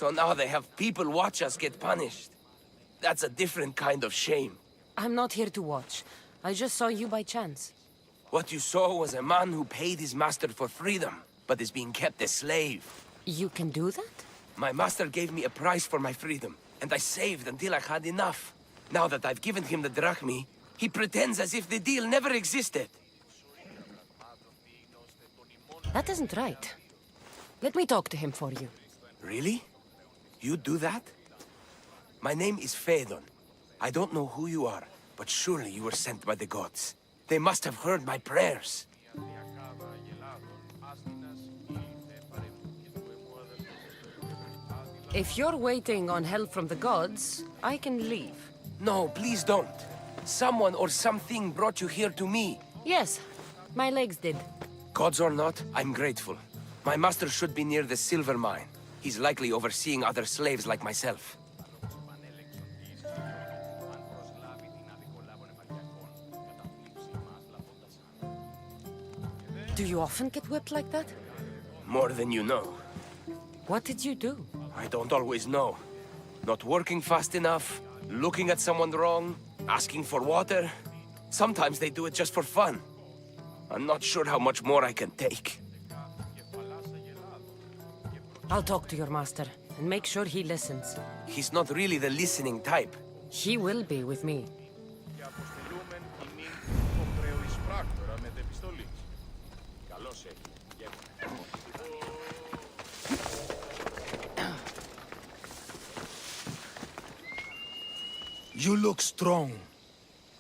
So now they have people watch us get punished. That's a different kind of shame. I'm not here to watch. I just saw you by chance. What you saw was a man who paid his master for freedom, but is being kept a slave. You can do that? My master gave me a price for my freedom, and I saved until I had enough. Now that I've given him the drachmi, he pretends as if the deal never existed. That isn't right. Let me talk to him for you. Really? You do that? My name is Phaedon. I don't know who you are, but surely you were sent by the gods. They must have heard my prayers. If you're waiting on help from the gods, I can leave. No, please don't. Someone or something brought you here to me. Yes, my legs did. Gods or not, I'm grateful. My master should be near the silver mine. He's likely overseeing other slaves like myself. Do you often get whipped like that? More than you know. What did you do? I don't always know. Not working fast enough, looking at someone wrong, asking for water. Sometimes they do it just for fun. I'm not sure how much more I can take. I'll talk to your master, and make sure he listens. He's not really the listening type. He will be with me. You look strong.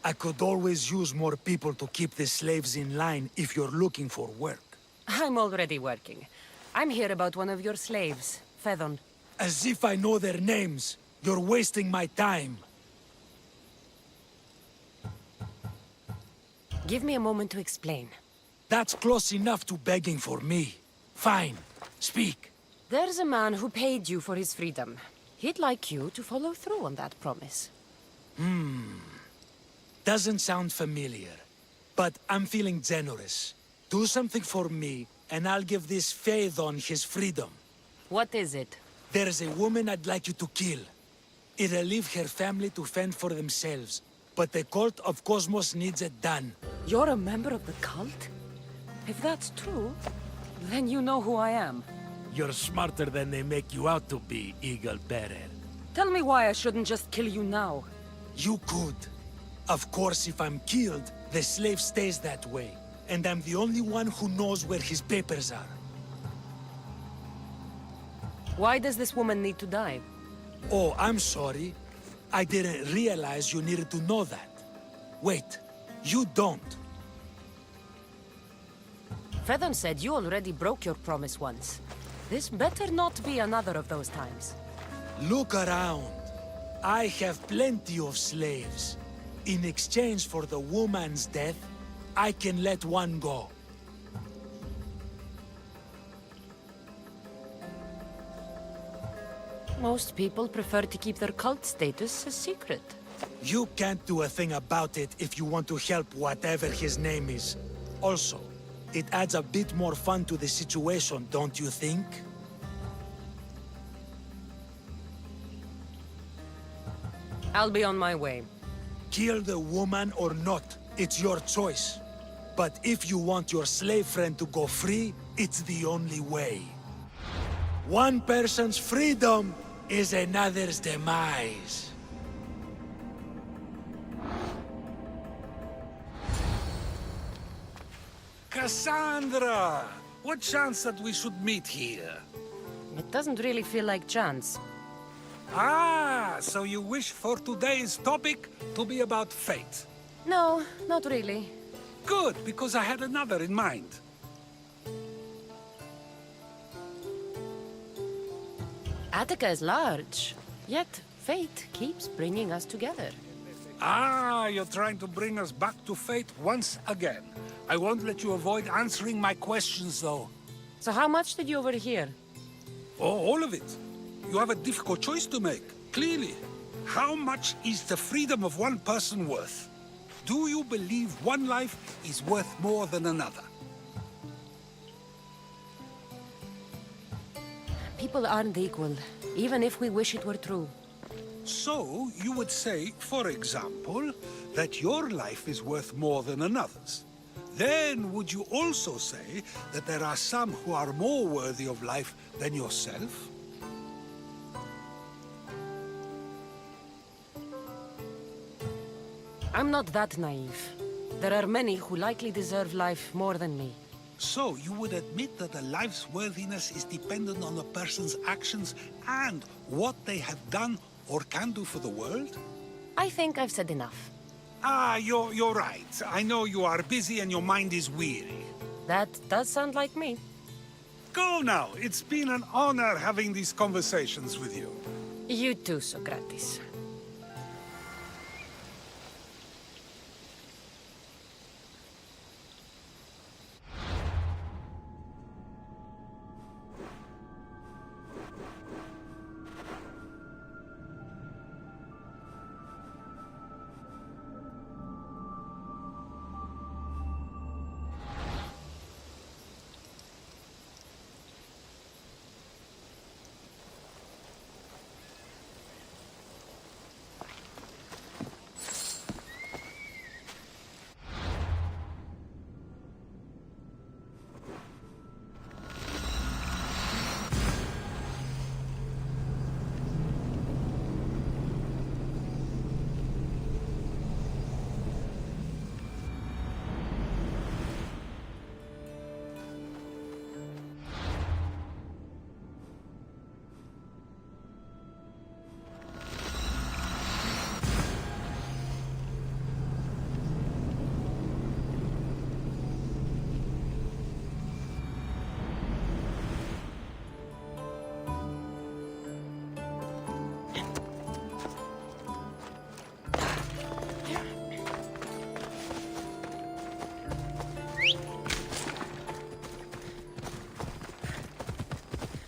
I could always use more people to keep the slaves in line if you're looking for work. I'm already working. I'm here about one of your slaves, Phaedon. As if I know their names. You're wasting my time. Give me a moment to explain. That's close enough to begging for me. Fine. Speak. There's a man who paid you for his freedom. He'd like you to follow through on that promise. Doesn't sound familiar. But I'm feeling generous. Do something for me, and I'll give this Phaedon his freedom. What is it? There's a woman I'd like you to kill. It'll leave her family to fend for themselves. But the cult of Cosmos needs it done. You're a member of the cult? If that's true, then you know who I am. You're smarter than they make you out to be, Eagle Bearer. Tell me why I shouldn't just kill you now. You could. Of course, if I'm killed, the slave stays that way. And I'm the only one who knows where his papers are. Why does this woman need to die? Oh, I'm sorry. I didn't realize you needed to know that. Wait, you don't. Phaedon said you already broke your promise once. This better not be another of those times. Look around. I have plenty of slaves. In exchange for the woman's death, I can let one go. Most people prefer to keep their cult status a secret. You can't do a thing about it if you want to help whatever his name is. Also, it adds a bit more fun to the situation, don't you think? I'll be on my way. Kill the woman or not, it's your choice. But if you want your slave friend to go free, it's the only way. One person's freedom is another's demise. Kassandra! What chance that we should meet here? It doesn't really feel like chance. Ah, so you wish for today's topic to be about fate. No, not really. Good, because I had another in mind. Attica is large, yet fate keeps bringing us together. Ah, you're trying to bring us back to fate once again. I won't let you avoid answering my questions, though. So how much did you overhear? Oh, all of it. You have a difficult choice to make, clearly. How much is the freedom of one person worth? Do you believe one life is worth more than another? People aren't equal, even if we wish it were true. So, you would say, for example, that your life is worth more than another's. Then, would you also say that there are some who are more worthy of life than yourself? I'm not that naive. There are many who likely deserve life more than me. So, you would admit that a life's worthiness is dependent on a person's actions and what they have done or can do for the world? I think I've said enough. Ah, you're right. I know you are busy and your mind is weary. That does sound like me. Go now. It's been an honor having these conversations with you. You too, Socrates.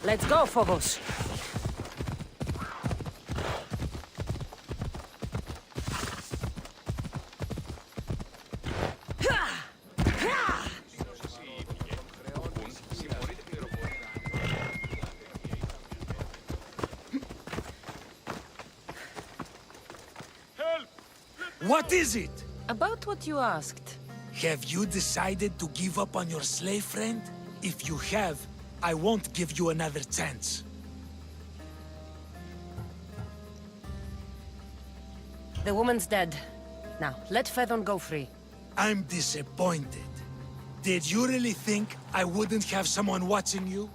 Let's go, Phobos. What is it? About what you asked. Have you decided to give up on your slave friend? If you have, I won't give you another chance. The woman's dead. Now, let Fedon go free. I'm disappointed. Did you really think I wouldn't have someone watching you?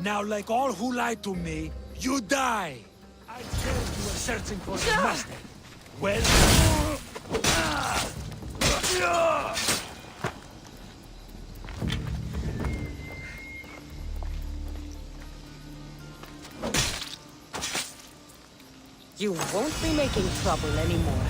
Now, like all who lied to me, you die! I heard you were searching for the master. Well... You won't be making trouble anymore.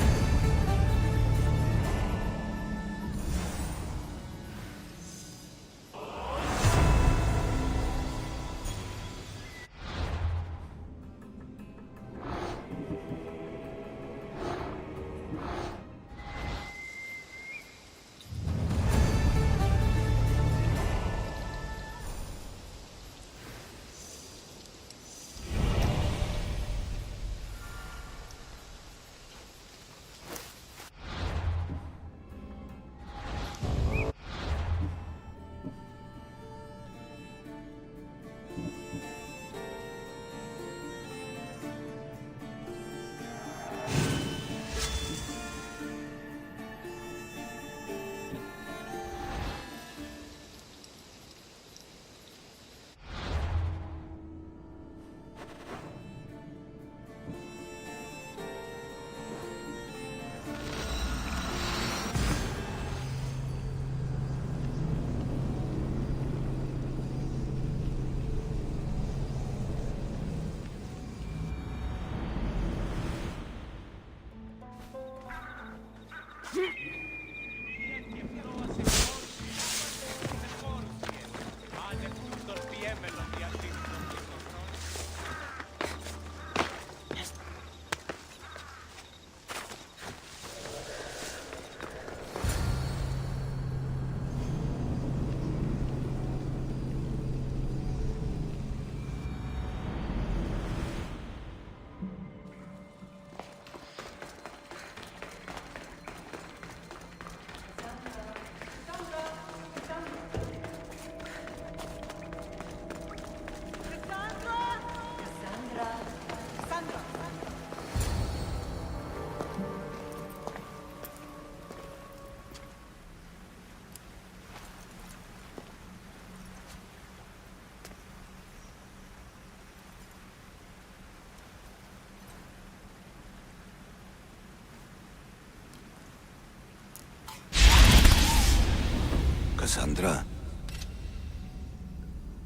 Kassandra.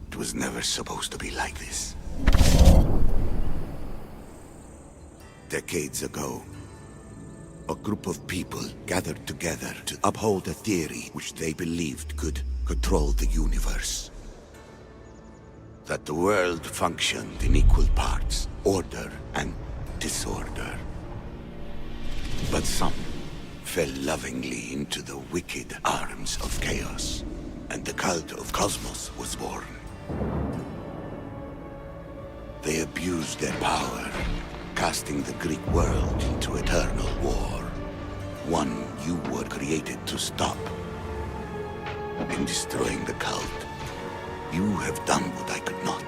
It was never supposed to be like this. Decades ago, a group of people gathered together to uphold a theory which they believed could control the universe. That the world functioned in equal parts, order and disorder. But some fell lovingly into the wicked arms of chaos, and the cult of Cosmos was born. They abused their power, casting the Greek world into eternal war. One you were created to stop. In destroying the cult, you have done what I could not.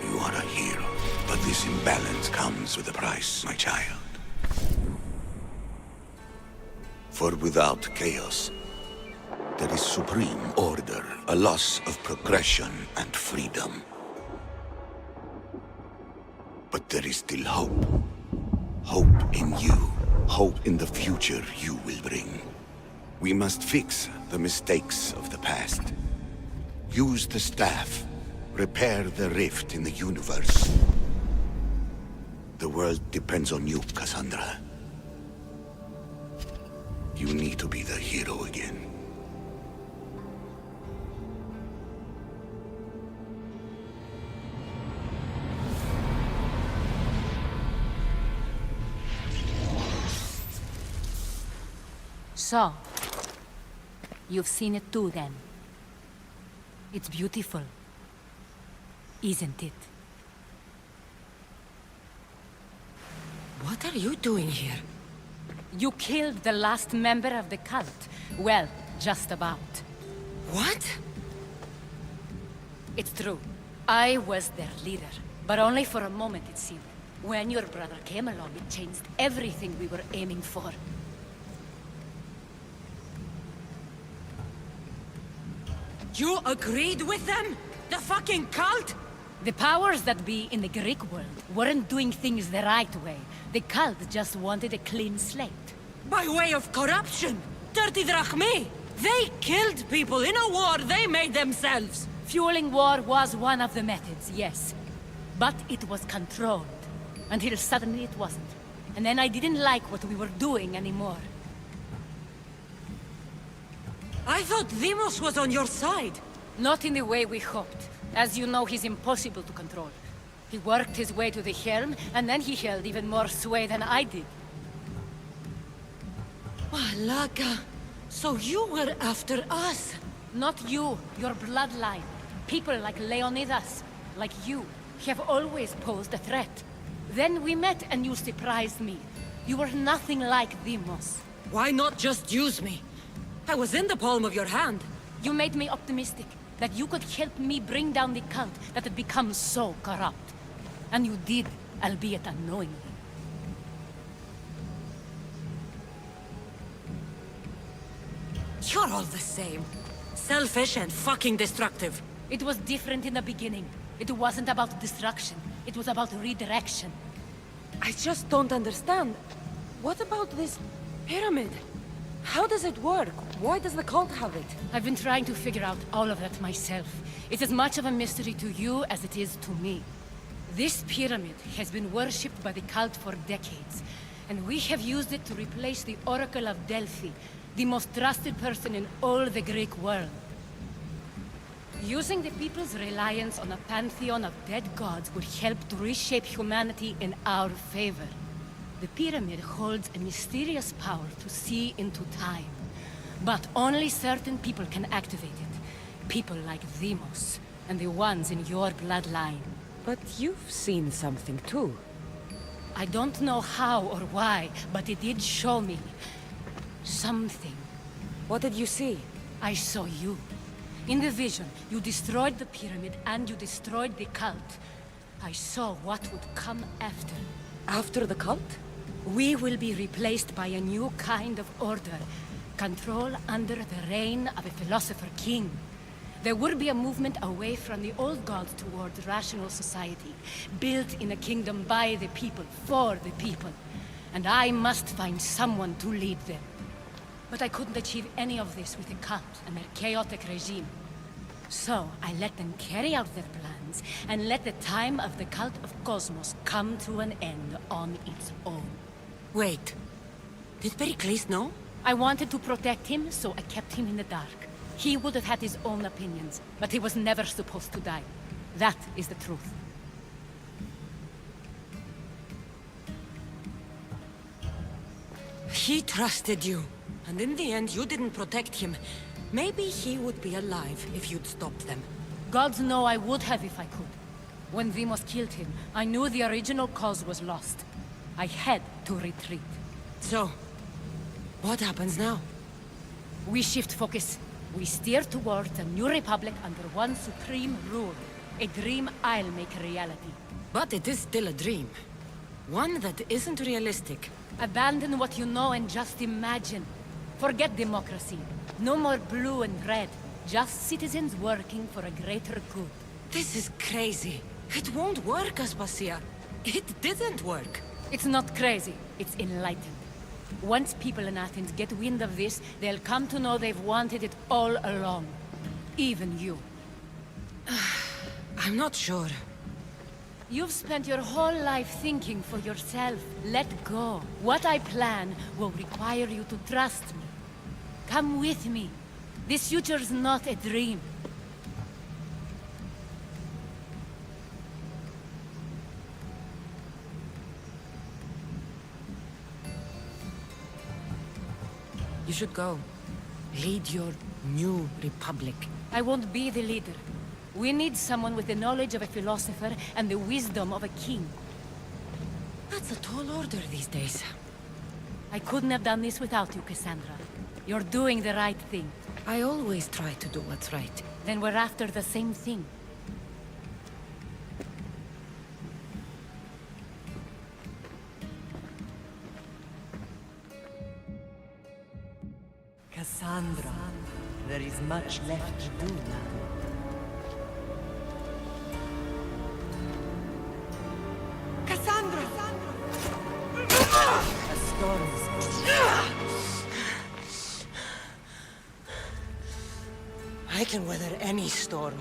You are a hero, but this imbalance comes with a price, my child. For without chaos, there is supreme order, a loss of progression and freedom. But there is still hope. Hope in you. Hope in the future you will bring. We must fix the mistakes of the past. Use the staff. Repair the rift in the universe. The world depends on you, Kassandra. You need to be the hero again. So, you've seen it too then. It's beautiful, isn't it? What are you doing here? You killed the last member of the cult. Well, just about. What? It's true. I was their leader, but only for a moment it seemed. When your brother came along, it changed everything we were aiming for. You agreed with them? The fucking cult? The powers that be in the Greek world weren't doing things the right way. The cult just wanted a clean slate. By way of corruption? Dirty drachmi? They killed people in a war they made themselves. Fueling war was one of the methods, yes. But it was controlled. Until suddenly it wasn't. And then I didn't like what we were doing anymore. I thought Deimos was on your side. Not in the way we hoped. As you know, he's impossible to control. He worked his way to the helm, and then he held even more sway than I did. Malaga. So you were after us? Not you, your bloodline. People like Leonidas, like you, have always posed a threat. Then we met and you surprised me. You were nothing like Deimos. Why not just use me? I was in the palm of your hand. You made me optimistic that you could help me bring down the cult that had become so corrupt. And you did, albeit unknowingly. You're all the same. Selfish and fucking destructive. It was different in the beginning. It wasn't about destruction. It was about redirection. I just don't understand. What about this pyramid? How does it work? Why does the cult have it? I've been trying to figure out all of that myself. It's as much of a mystery to you as it is to me. This pyramid has been worshipped by the cult for decades, and we have used it to replace the Oracle of Delphi, the most trusted person in all the Greek world. Using the people's reliance on a pantheon of dead gods would help to reshape humanity in our favor. The pyramid holds a mysterious power to see into time. But only certain people can activate it. People like Deimos, and the ones in your bloodline. But you've seen something too. I don't know how or why, but it did show me something. What did you see? I saw you. In the vision, you destroyed the pyramid and you destroyed the cult. I saw what would come after. After the cult? We will be replaced by a new kind of order. Control under the reign of a philosopher king. There will be a movement away from the old gods towards rational society, built in a kingdom by the people, for the people. And I must find someone to lead them. But I couldn't achieve any of this with the cult and their chaotic regime. So I let them carry out their plans, and let the time of the cult of Cosmos come to an end on its own. Wait. Did Pericles know? I wanted to protect him, so I kept him in the dark. He would have had his own opinions, but he was never supposed to die. That is the truth. He trusted you, and in the end you didn't protect him. Maybe he would be alive if you'd stopped them. Gods know I would have if I could. When Vimos killed him, I knew the original cause was lost. I had to retreat. So, what happens now? We shift focus. We steer towards a new republic under one supreme rule. A dream I'll make a reality. But it is still a dream. One that isn't realistic. Abandon what you know and just imagine. Forget democracy. No more blue and red. Just citizens working for a greater good. This is crazy. It won't work, Aspasia. It didn't work. It's not crazy. It's enlightened. Once people in Athens get wind of this, they'll come to know they've wanted it all along. Even you. I'm not sure. You've spent your whole life thinking for yourself. Let go. What I plan will require you to trust me. Come with me. This future's not a dream. You should go. Lead your new republic. I won't be the leader. We need someone with the knowledge of a philosopher and the wisdom of a king. That's a tall order these days. I couldn't have done this without you, Kassandra. You're doing the right thing. I always try to do what's right. Then we're after the same thing. Kassandra, there is much left to do now. Kassandra! A storm is coming. I can weather any storm.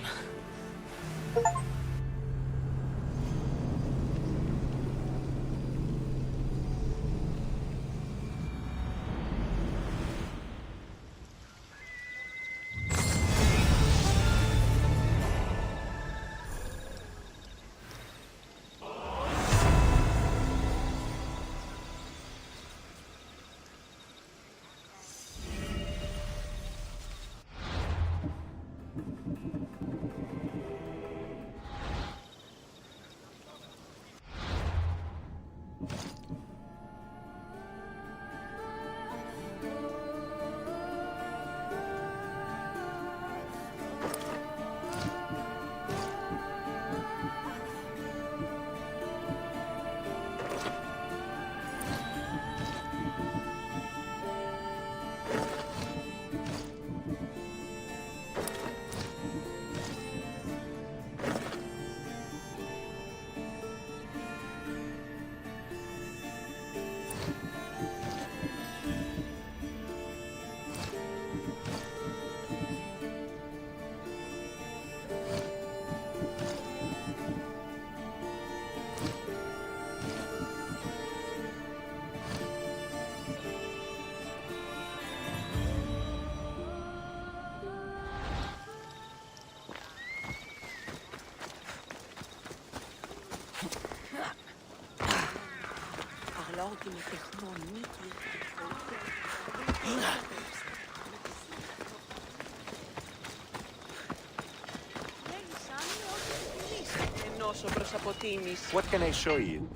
What can I show you?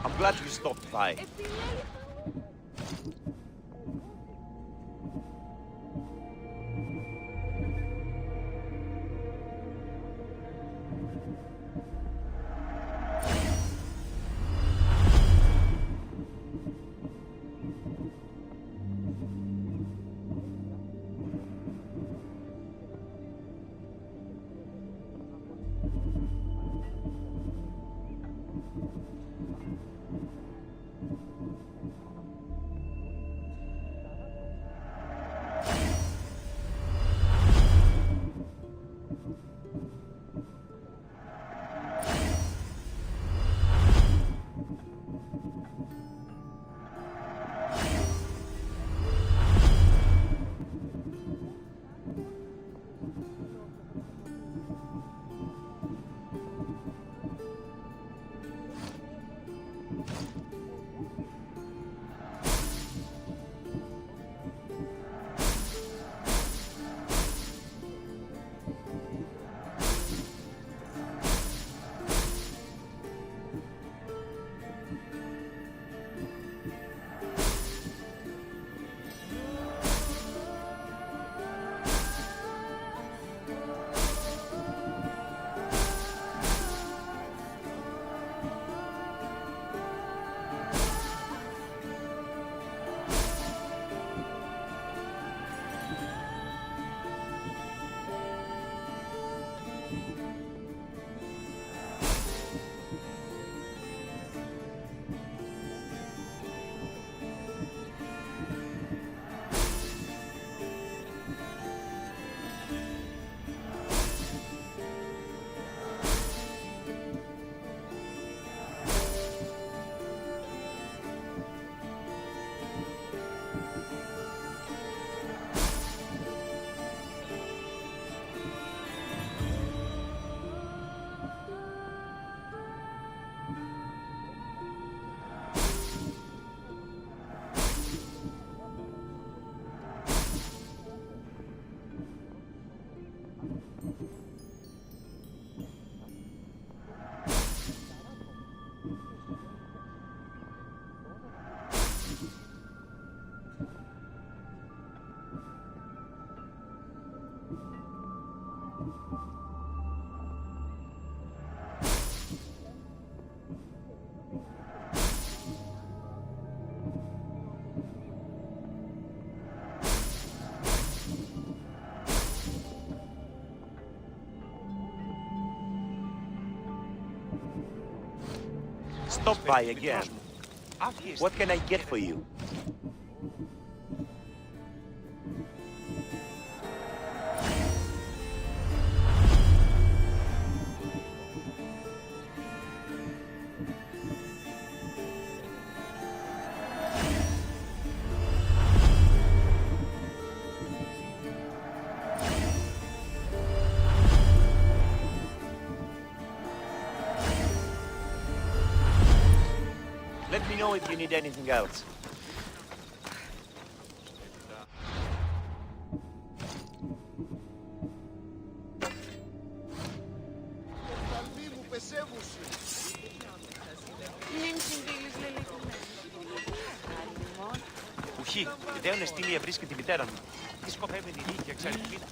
I'm glad you stopped by. Stop by again. What can I get for you? Let me know if you need anything else. Ουχή, η Δέον Εστήλια βρίσκει τη μητέρα μου. Τι σκοπεύει η νύχια, ξέρει που είναι.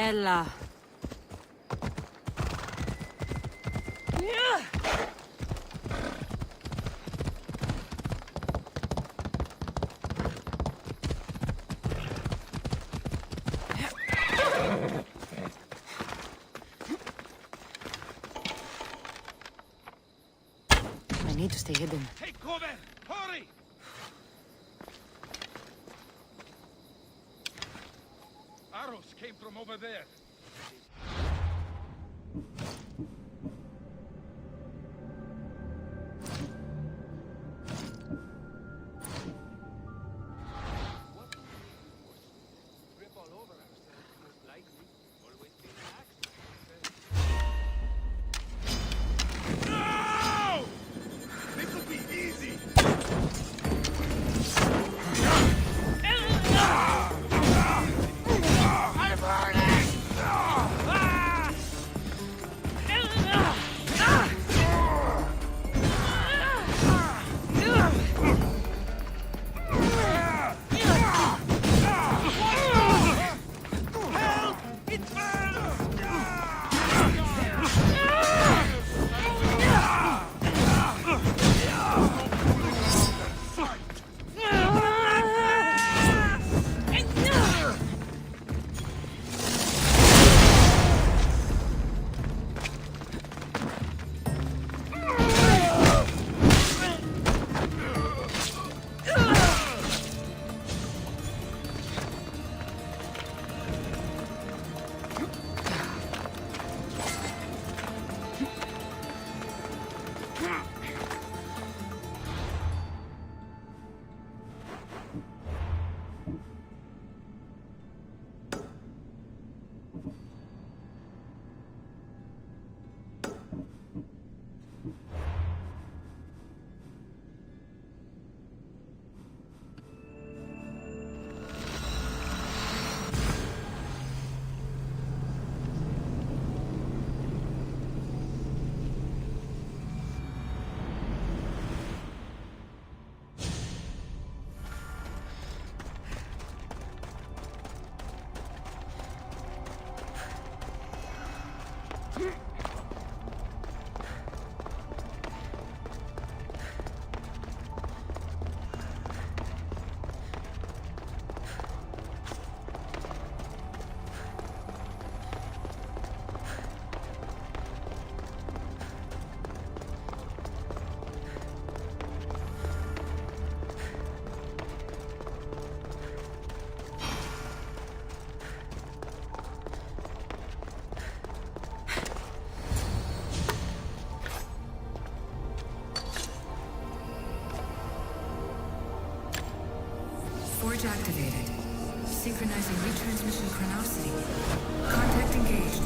Έλα. I need to stay hidden. Take cover! Hurry! Arrows came from over there. Synchronizing retransmission chronicity. Contact engaged.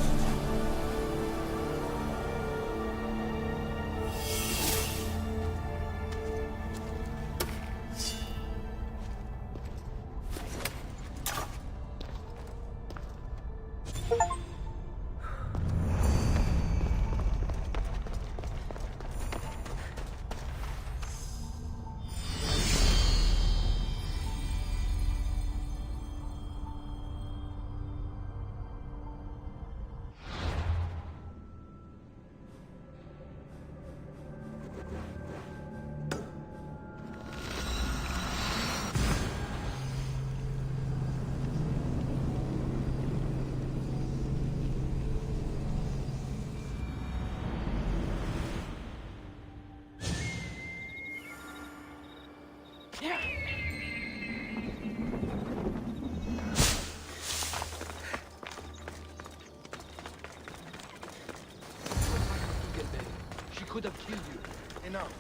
She could have killed you. Enough.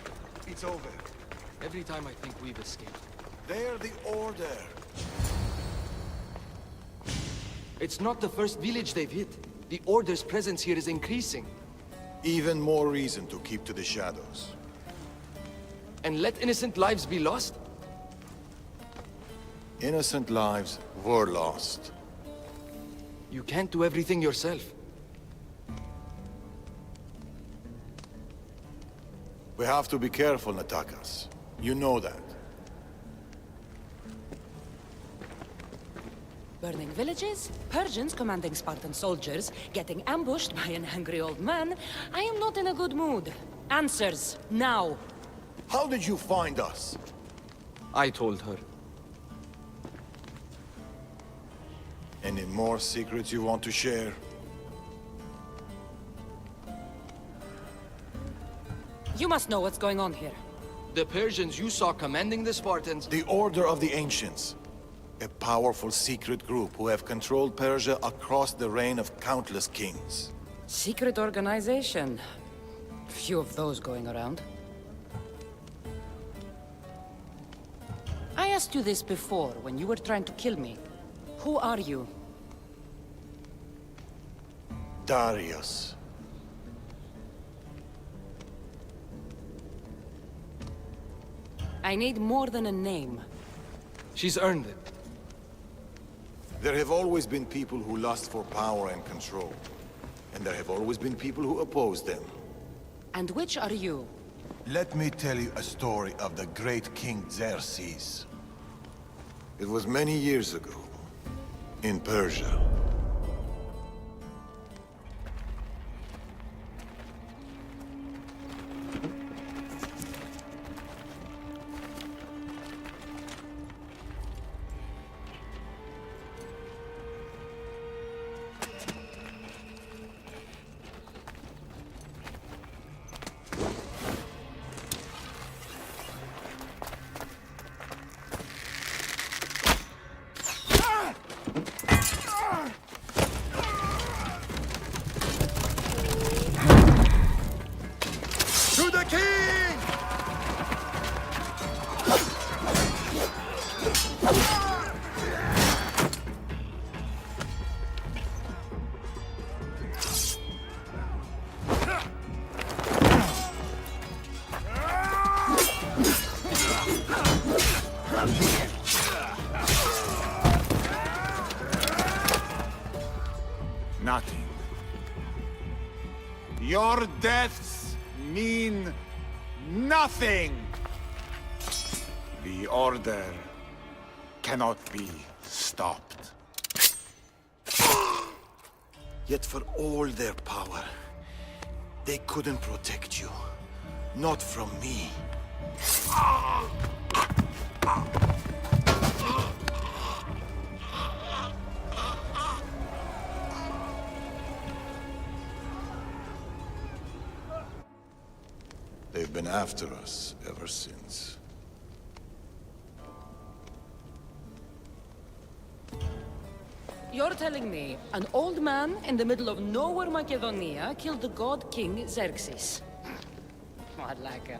It's over. Every time I think we've escaped. They're the Order. It's not the first village they've hit. The Order's presence here is increasing. Even more reason to keep to the shadows. And let innocent lives be lost? Innocent lives were lost. You can't do everything yourself. We have to be careful, Natakas. You know that. Burning villages, Persians commanding Spartan soldiers, getting ambushed by an angry old man. I am not in a good mood. Answers, now. How did you find us? I told her. Any more secrets you want to share? You must know what's going on here. The Persians you saw commanding the Spartans... The Order of the Ancients. A powerful secret group who have controlled Persia across the reign of countless kings. Secret organization. Few of those going around. I asked you this before, when you were trying to kill me. Who are you? Darius. I need more than a name. She's earned it. There have always been people who lust for power and control. And there have always been people who oppose them. And which are you? Let me tell you a story of the great King Xerxes. It was many years ago, in Persia. To the king! Nothing. Your deaths mean nothing. The Order cannot be stopped. Yet for all their power, they couldn't protect you. Not from me. They've been after us ever since. You're telling me an old man in the middle of nowhere Macedonia killed the god king Xerxes? I'd like it.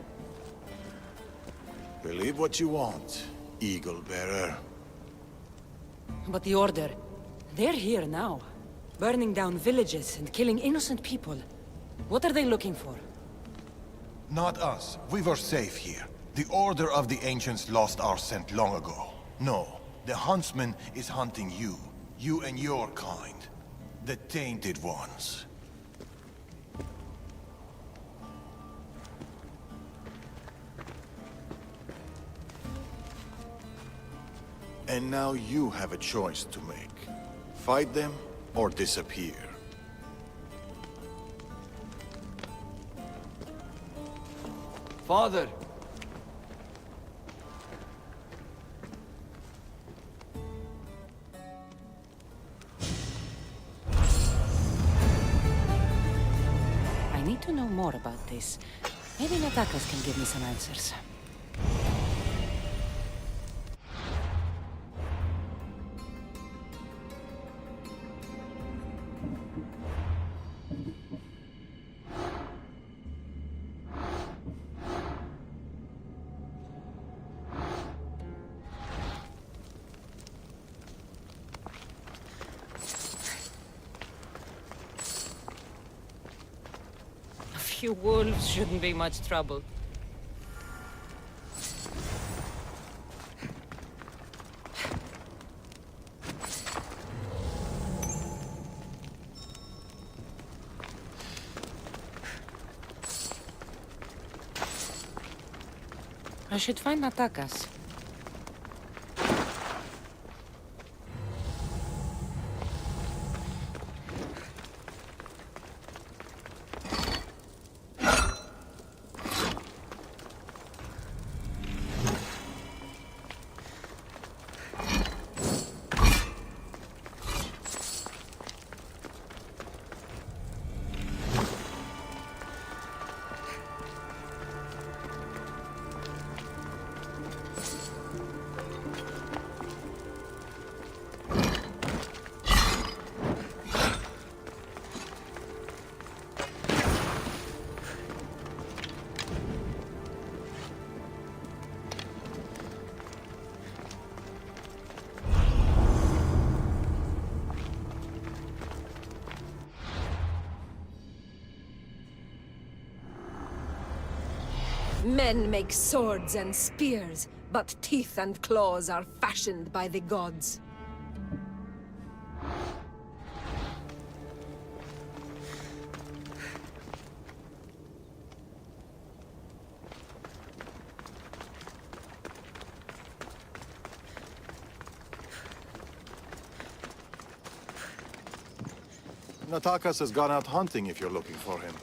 Believe what you want, Eagle Bearer. But the Order, they're here now. Burning down villages and killing innocent people. What are they looking for? Not us. We were safe here. The Order of the Ancients lost our scent long ago. No, the Huntsman is hunting you. You and your kind. The Tainted Ones. And now you have a choice to make. Fight them or disappear. Father! I need to know more about this. Maybe Natakas can give me some answers. A few wolves shouldn't be much trouble. I should find Natakas. Men make swords and spears, but teeth and claws are fashioned by the gods. Natakas has gone out hunting if you're looking for him.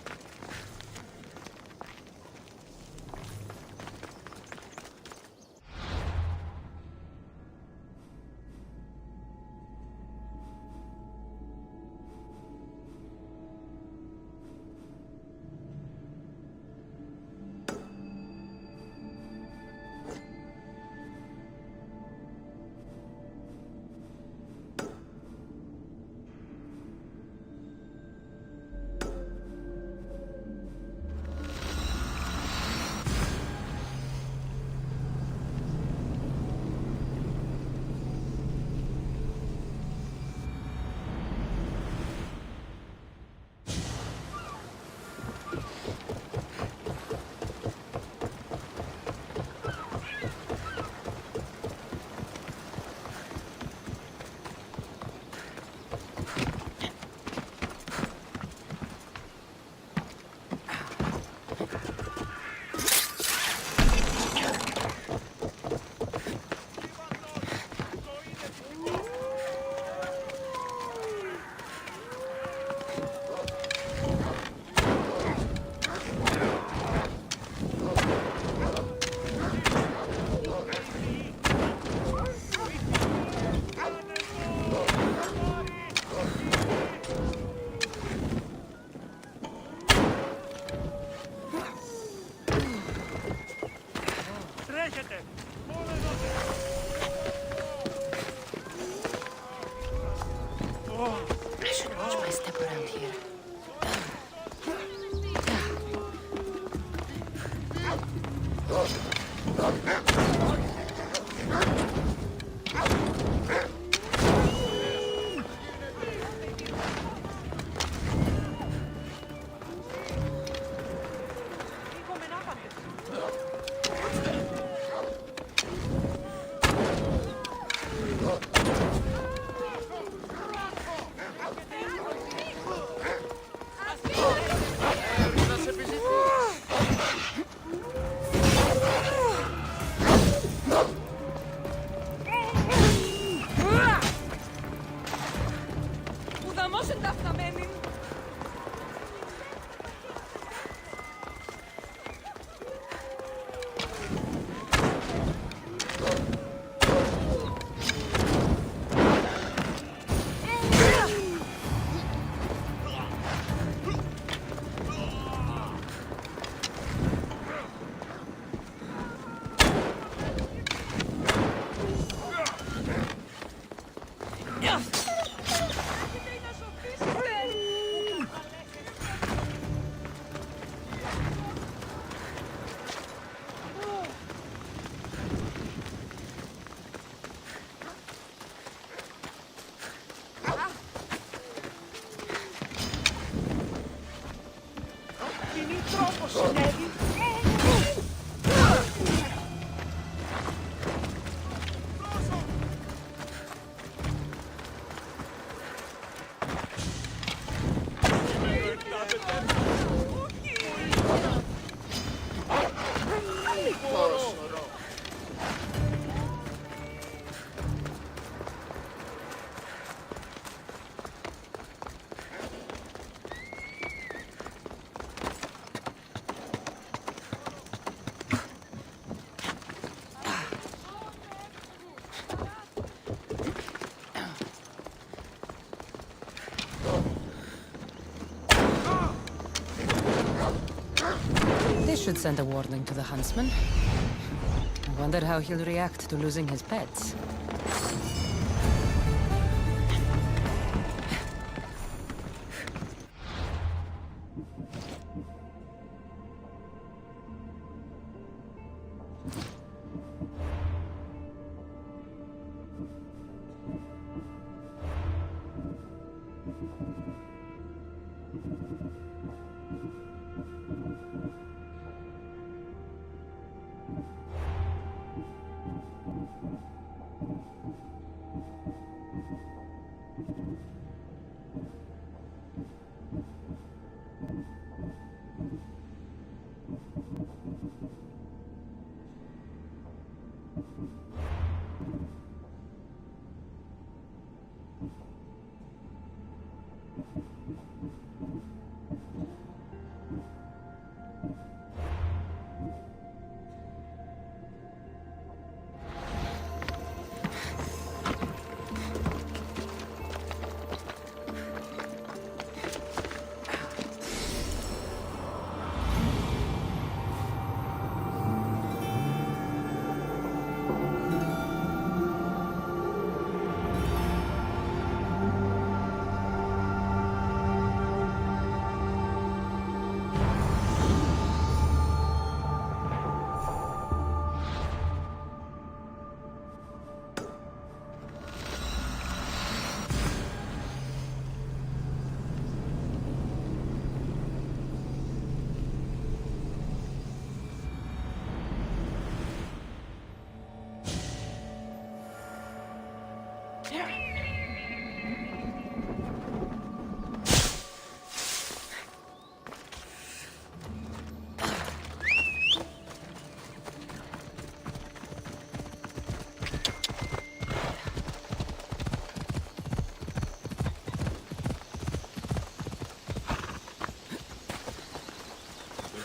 I should watch my step around here. χαμός ενταφναμένη. This should send a warning to the huntsman. I wonder how he'll react to losing his pets.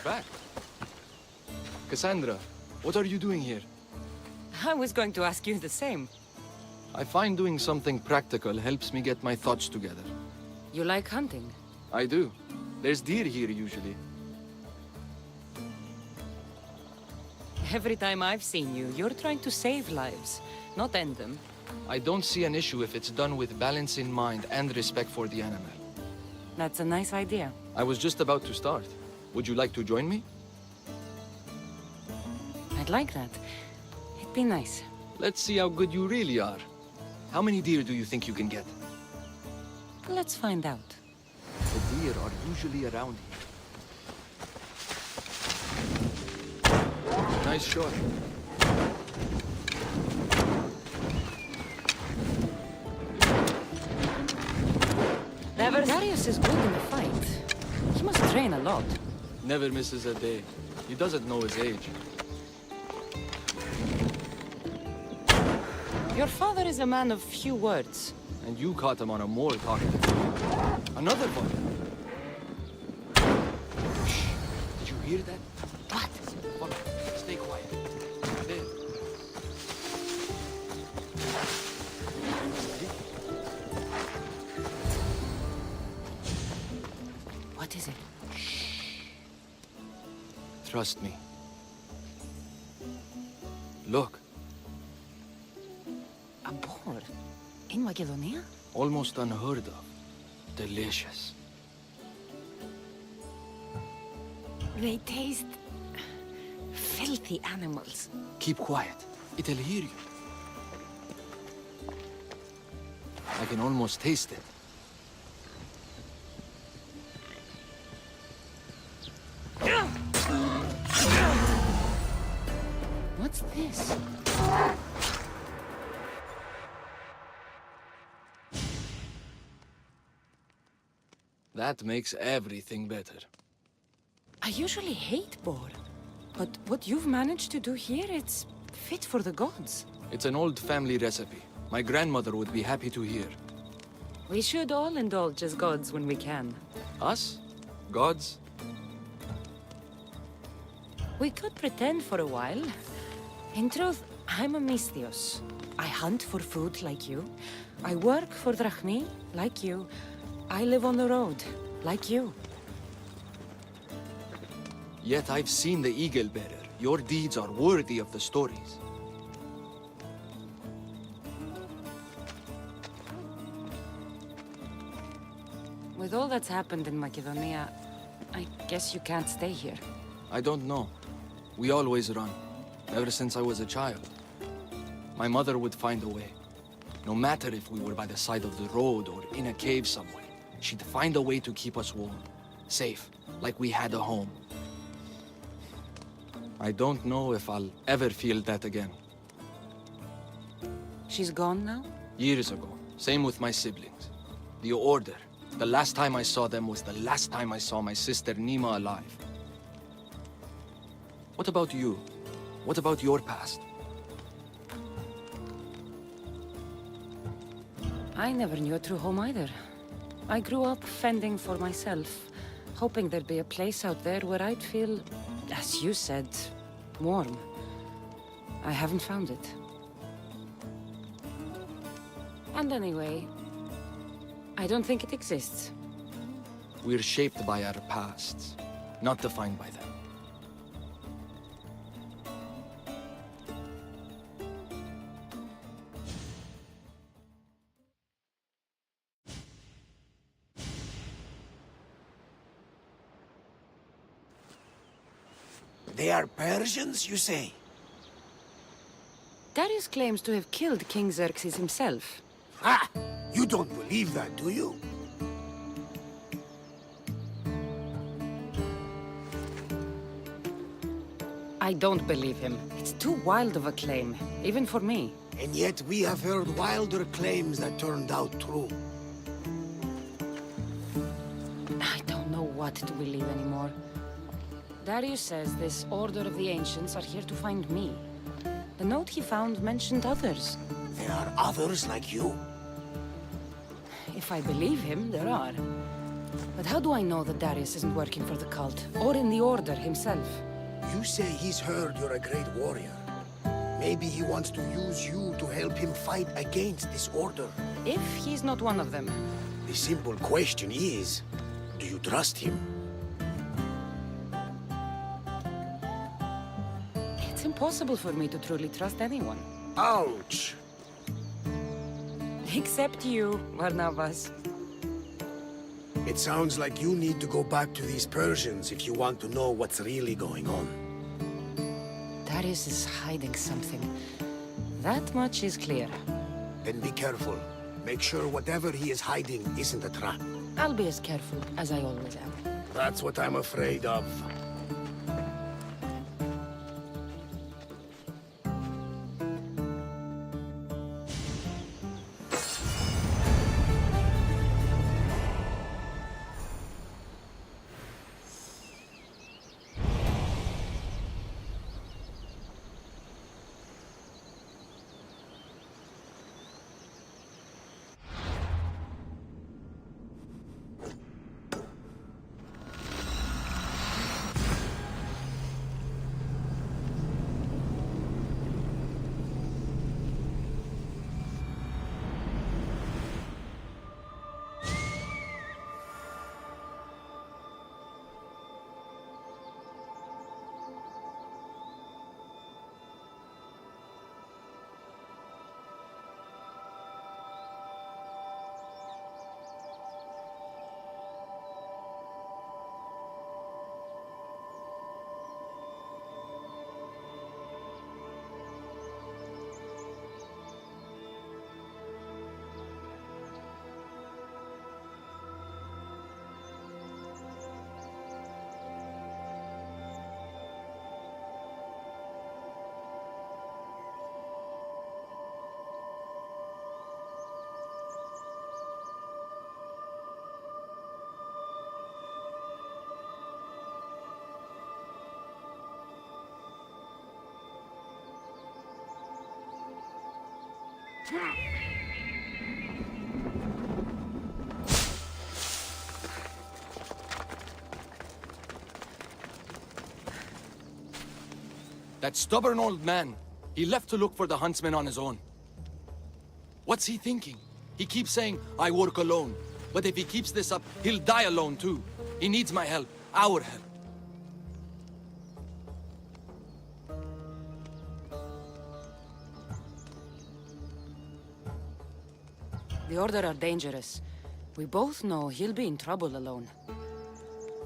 Back. Kassandra, what are you doing here? I was going to ask you the same. I find doing something practical helps me get my thoughts together. You like hunting? I do. There's deer here usually. Every time I've seen you, you're trying to save lives, not end them. I don't see an issue if it's done with balance in mind and respect for the animal. That's a nice idea. I was just about to start. Would you like to join me? I'd like that. It'd be nice. Let's see how good you really are. How many deer do you think you can get? Let's find out. The deer are usually around here. Nice shot. Darius is good in a fight. He must train a lot. Never misses a day. He doesn't know his age. Your father is a man of few words. And you caught him on a more talkative. Another one. Shh. Did you hear that? What? Follow. Stay quiet. There. What is it? Trust me. Look. A boar? In Macedonia? Almost unheard of. Delicious. They taste... filthy animals. Keep quiet. It'll hear you. I can almost taste it. What's this? That makes everything better. I usually hate boar, but what you've managed to do here, it's fit for the gods. It's an old family recipe. My grandmother would be happy to hear. We should all indulge as gods when we can. Us? Gods? We could pretend for a while. In truth, I'm a Misthios. I hunt for food like you. I work for drachmi like you. I live on the road like you. Yet I've seen the Eagle Bearer. Your deeds are worthy of the stories. With all that's happened in Macedonia, I guess you can't stay here. I don't know. We always run. Ever since I was a child. My mother would find a way. No matter if we were by the side of the road or in a cave somewhere, she'd find a way to keep us warm. Safe, like we had a home. I don't know if I'll ever feel that again. She's gone now? Years ago. Same with my siblings. The Order. The last time I saw them was the last time I saw my sister Nima alive. What about you? What about your past? I never knew a true home either. I grew up fending for myself, hoping there'd be a place out there where I'd feel, as you said, warm. I haven't found it. And anyway, I don't think it exists. We're shaped by our pasts, not defined by them. They are Persians, you say? Darius claims to have killed King Xerxes himself. Ha! You don't believe that, do you? I don't believe him. It's too wild of a claim, even for me. And yet we have heard wilder claims that turned out true. I don't know what to believe anymore. Darius says this Order of the Ancients are here to find me. The note he found mentioned others. There are others like you? If I believe him, there are. But how do I know that Darius isn't working for the cult, or in the Order himself? You say he's heard you're a great warrior. Maybe he wants to use you to help him fight against this Order. If he's not one of them. The simple question is, do you trust him? It's impossible for me to truly trust anyone. Ouch! Except you, Barnabas. It sounds like you need to go back to these Persians if you want to know what's really going on. Darius is hiding something. That much is clear. Then be careful. Make sure whatever he is hiding isn't a trap. I'll be as careful as I always am. That's what I'm afraid of. That stubborn old man. He left to look for the huntsman on his own. What's he thinking? He keeps saying, I work alone. But if he keeps this up, he'll die alone too. He needs my help. Our help. The Order are dangerous. We both know he'll be in trouble alone.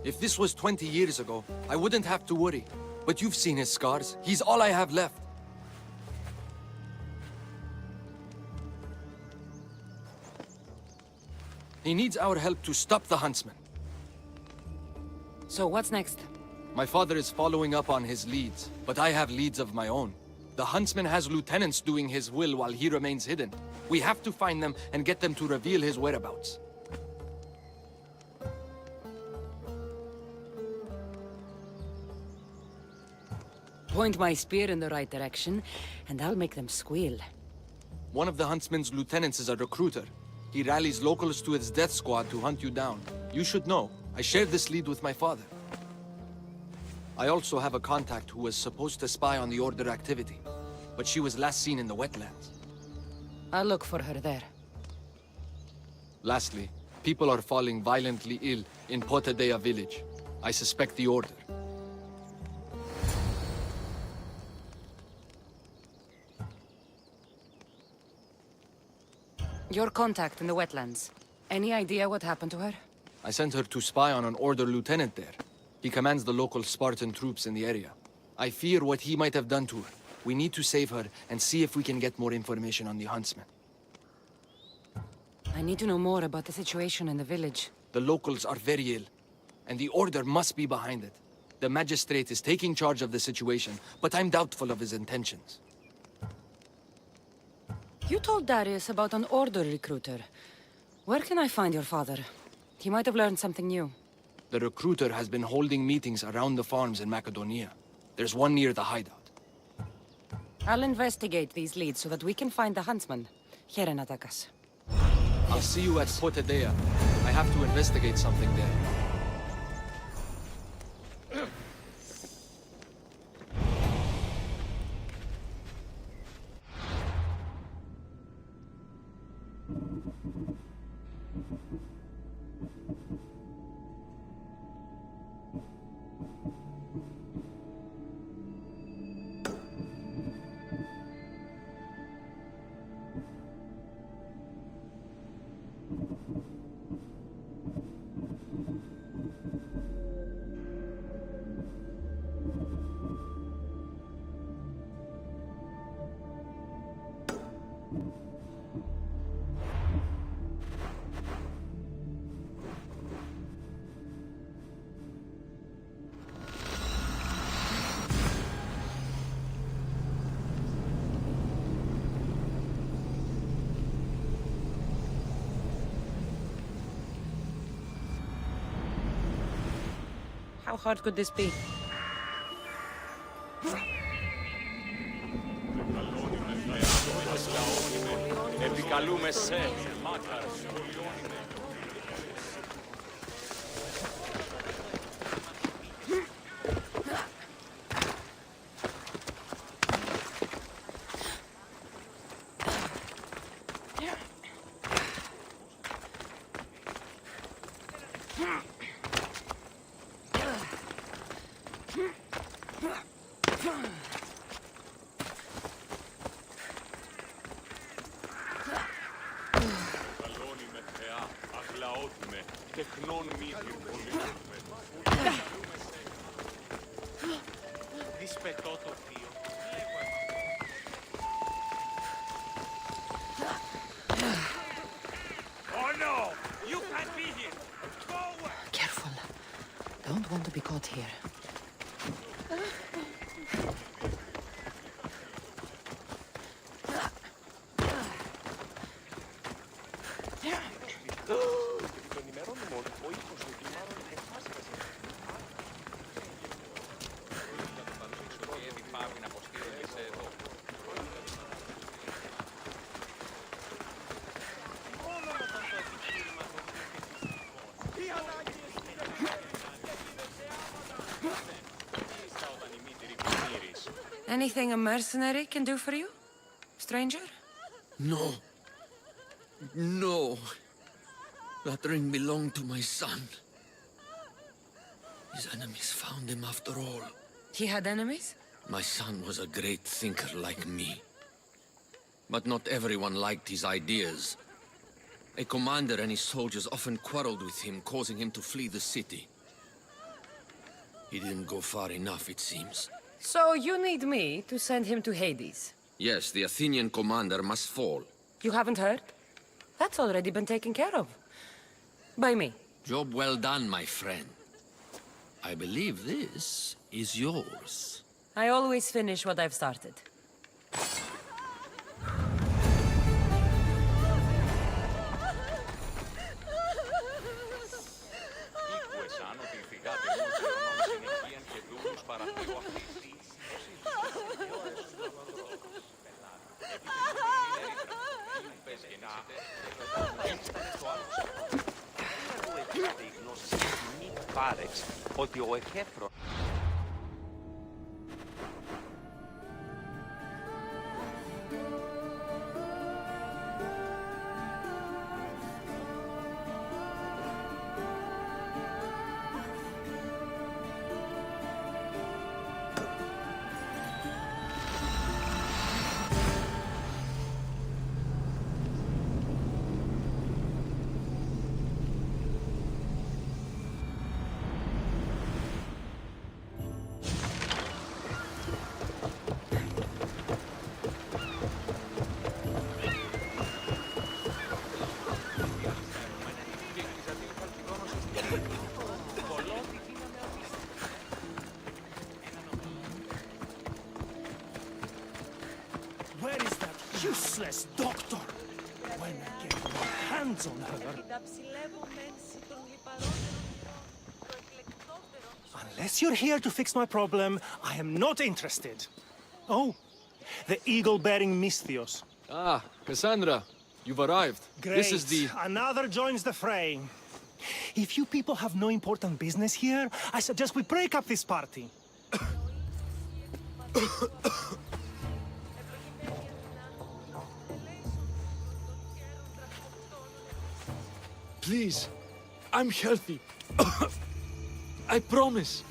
If this was 20 years ago, I wouldn't have to worry. But you've seen his scars. He's all I have left. He needs our help to stop the huntsman. So what's next? My father is following up on his leads, but I have leads of my own. The huntsman has lieutenants doing his will while he remains hidden. We have to find them and get them to reveal his whereabouts. Point my spear in the right direction, and I'll make them squeal. One of the huntsman's lieutenants is a recruiter. He rallies locals to his death squad to hunt you down. You should know. I shared this lead with my father. I also have a contact who was supposed to spy on the Order activity, but she was last seen in the wetlands. I'll look for her there. Lastly, people are falling violently ill in Potadea village. I suspect the Order. Your contact in the wetlands. Any idea what happened to her? I sent her to spy on an Order lieutenant there. He commands the local Spartan troops in the area. I fear what he might have done to her. We need to save her and see if we can get more information on the huntsman. I need to know more about the situation in the village. The locals are very ill, and the Order must be behind it. The magistrate is taking charge of the situation, but I'm doubtful of his intentions. You told Darius about an Order recruiter. Where can I find your father? He might have learned something new. The recruiter has been holding meetings around the farms in Macedonia. There's one near the hideout. I'll investigate these leads so that we can find the huntsman. Here in Atakas. I'll see you at Potadea. I have to investigate something there. How hard could this be? Επικαλούμε σε. Careful. Don't want to be caught here. Anything a mercenary can do for you, stranger? No. No. That ring belonged to my son. His enemies found him after all. He had enemies? My son was a great thinker like me. But not everyone liked his ideas. A commander and his soldiers often quarreled with him, causing him to flee the city. He didn't go far enough, it seems. So you need me to send him to Hades? Yes, the Athenian commander must fall. You haven't heard? That's already been taken care of. By me. Job well done, my friend. I believe this is yours. I always finish what I've started. Ότι ο Εχέφρον... Where is that useless doctor? When I get my hands on her... Unless you're here to fix my problem, I am not interested. Oh, the eagle-bearing Misthios. Ah, Kassandra, you've arrived. Great. This is the... Another joins the fray. If you people have no important business here, I suggest we break up this party. Please, I'm healthy. I promise.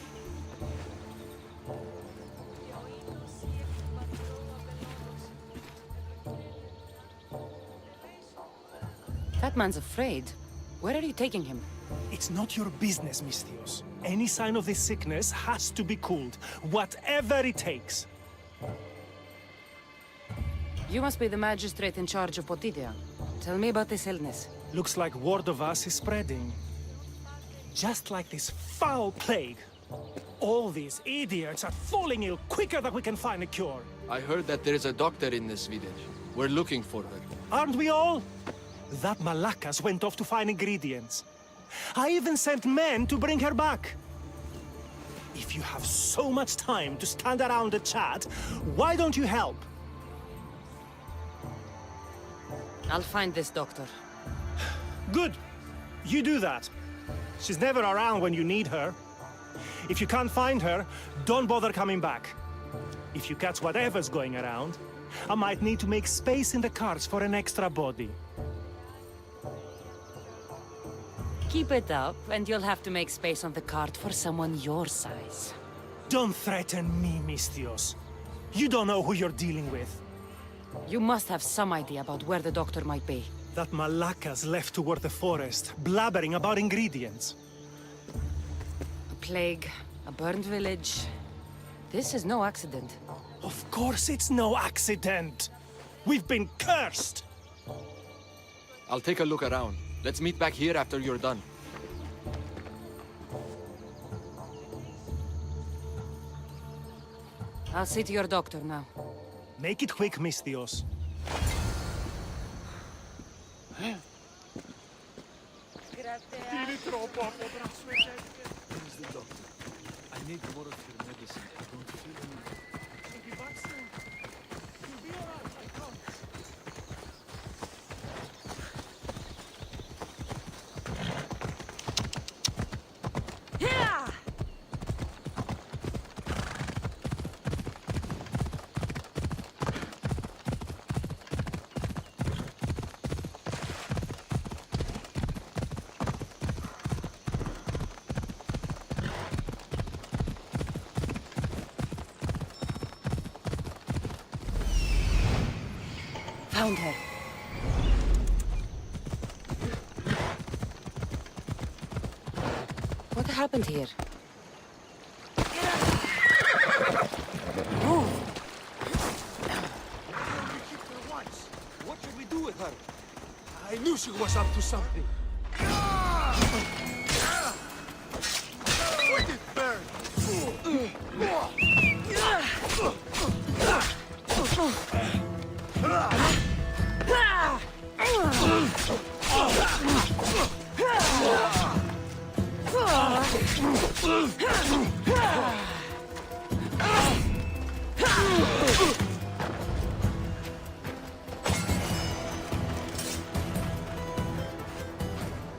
That man's afraid. Where are you taking him? It's not your business, Misthios. Any sign of this sickness has to be cooled, whatever it takes. You must be the magistrate in charge of Potidia. Tell me about this illness. Looks like word of us is spreading. Just like this foul plague. All these idiots are falling ill quicker than we can find a cure. I heard that there is a doctor in this village. We're looking for her. Aren't we all? That Malakas went off to find ingredients. I even sent men to bring her back. If you have so much time to stand around and chat, why don't you help? I'll find this doctor. Good. You do that. She's never around when you need her. If you can't find her, don't bother coming back. If you catch whatever's going around, I might need to make space in the carts for an extra body. Keep it up, and you'll have to make space on the cart for someone your size. Don't threaten me, Misthios. You don't know who you're dealing with. You must have some idea about where the doctor might be. That Malakas left toward the forest, blabbering about ingredients. A plague, a burned village. This is no accident. Of course it's no accident. We've been cursed. I'll take a look around. Let's meet back here after you're done. I'll see to your doctor now. Make it quick, Misthios. I need more of your medicine. I don't feel any... Found her. What happened here? Move! What should we do with her? I knew she was up to something. Wicked bird!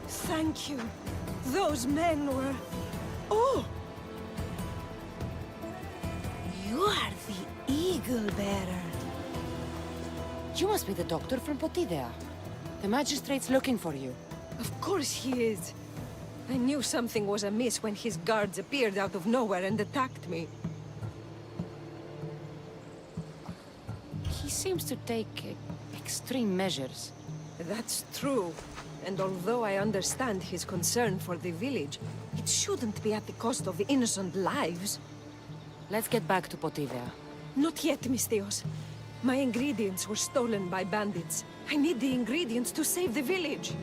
Thank you. Those men were... Oh! You are the Eagle Bearer. You must be the doctor from Potidea. The magistrate's looking for you. Of course he is. I knew something was amiss when his guards appeared out of nowhere and attacked me. He seems to take extreme measures. That's true. And although I understand his concern for the village, it shouldn't be at the cost of innocent lives. Let's get back to Potidea. Not yet, Misthios. My ingredients were stolen by bandits. I need the ingredients to save the village.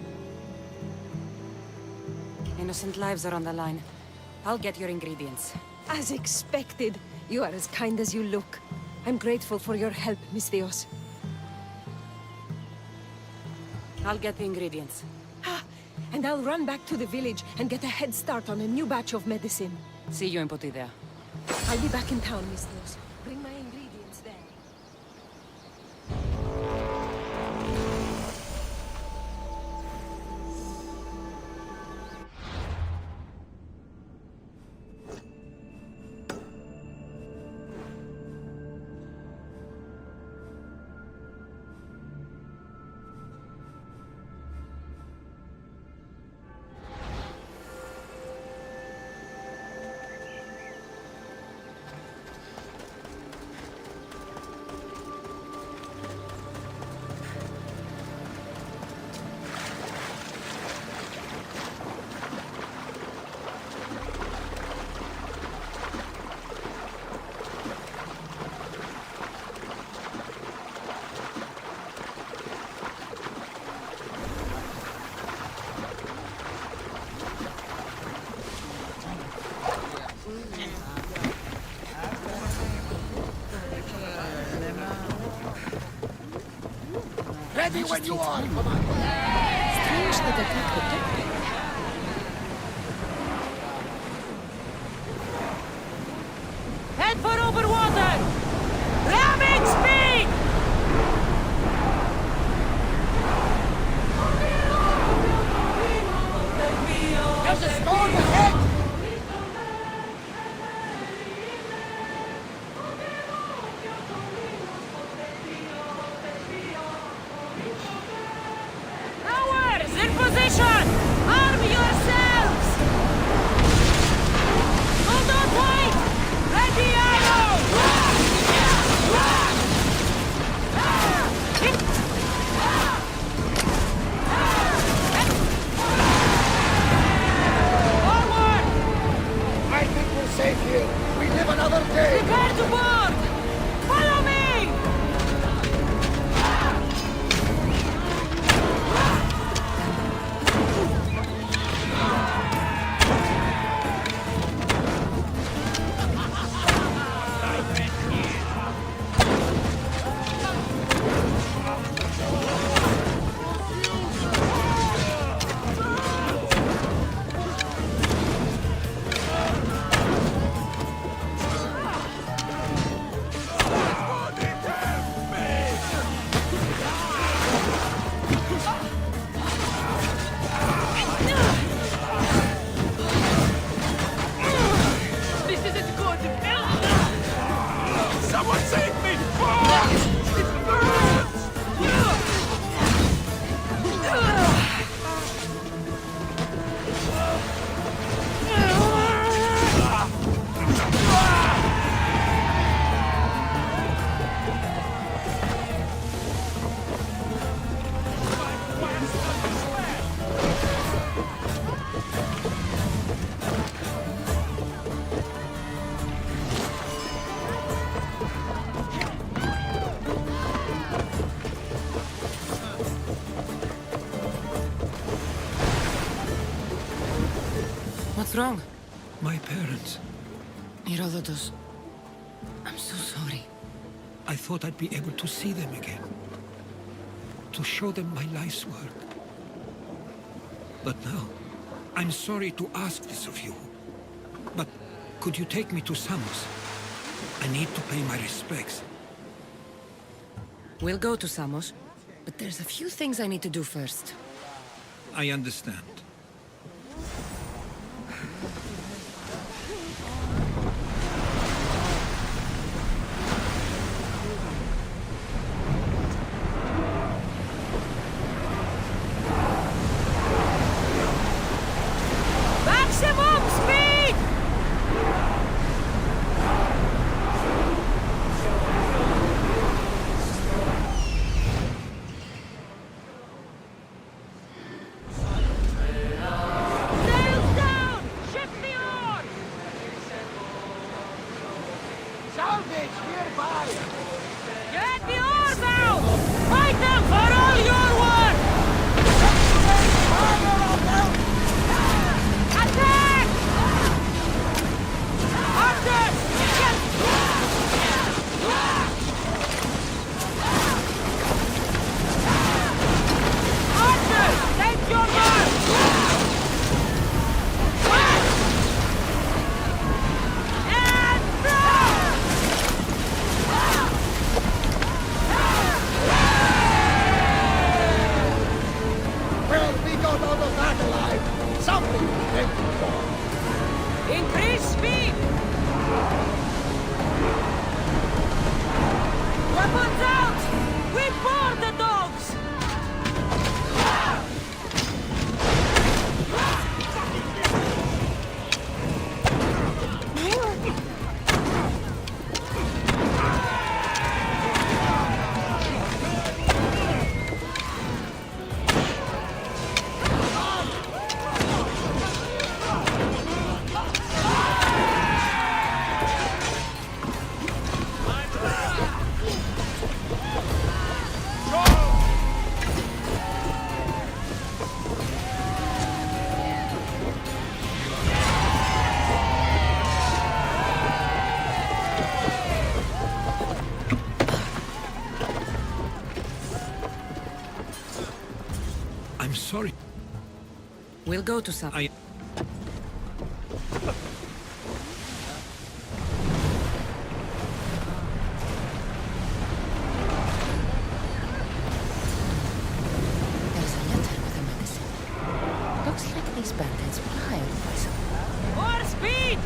Innocent lives are on the line. I'll get your ingredients. As expected. You are as kind as you look. I'm grateful for your help, Misthios. I'll get the ingredients. And I'll run back to the village and get a head start on a new batch of medicine. See you in Potidea. I'll be back in town, Misthios. Bring my ingredients there. Ready when you are, Commander! Strange that attack the depict. Head for open water! Ramming speed! There's a storm ahead! Ours! In position! What's wrong? My parents. Herodotus. I'm so sorry. I thought I'd be able to see them again. To show them my life's work. But now, I'm sorry to ask this of you. But could you take me to Samos? I need to pay my respects. We'll go to Samos, but there's a few things I need to do first. I understand. Maximum speed! Sails down! Shift the oar! Salvage nearby! Get the oars out! Fight them for all your worth! Attack! Archers! Archers! Take your mark! And throw! Well, we got out of that alive. Something to be thankful for. Increase speed! Weapons out! We board the dogs! I'm sorry. We'll go to Samos. There's a letter with a medicine. Looks like these bandits were hired by someone. More speed!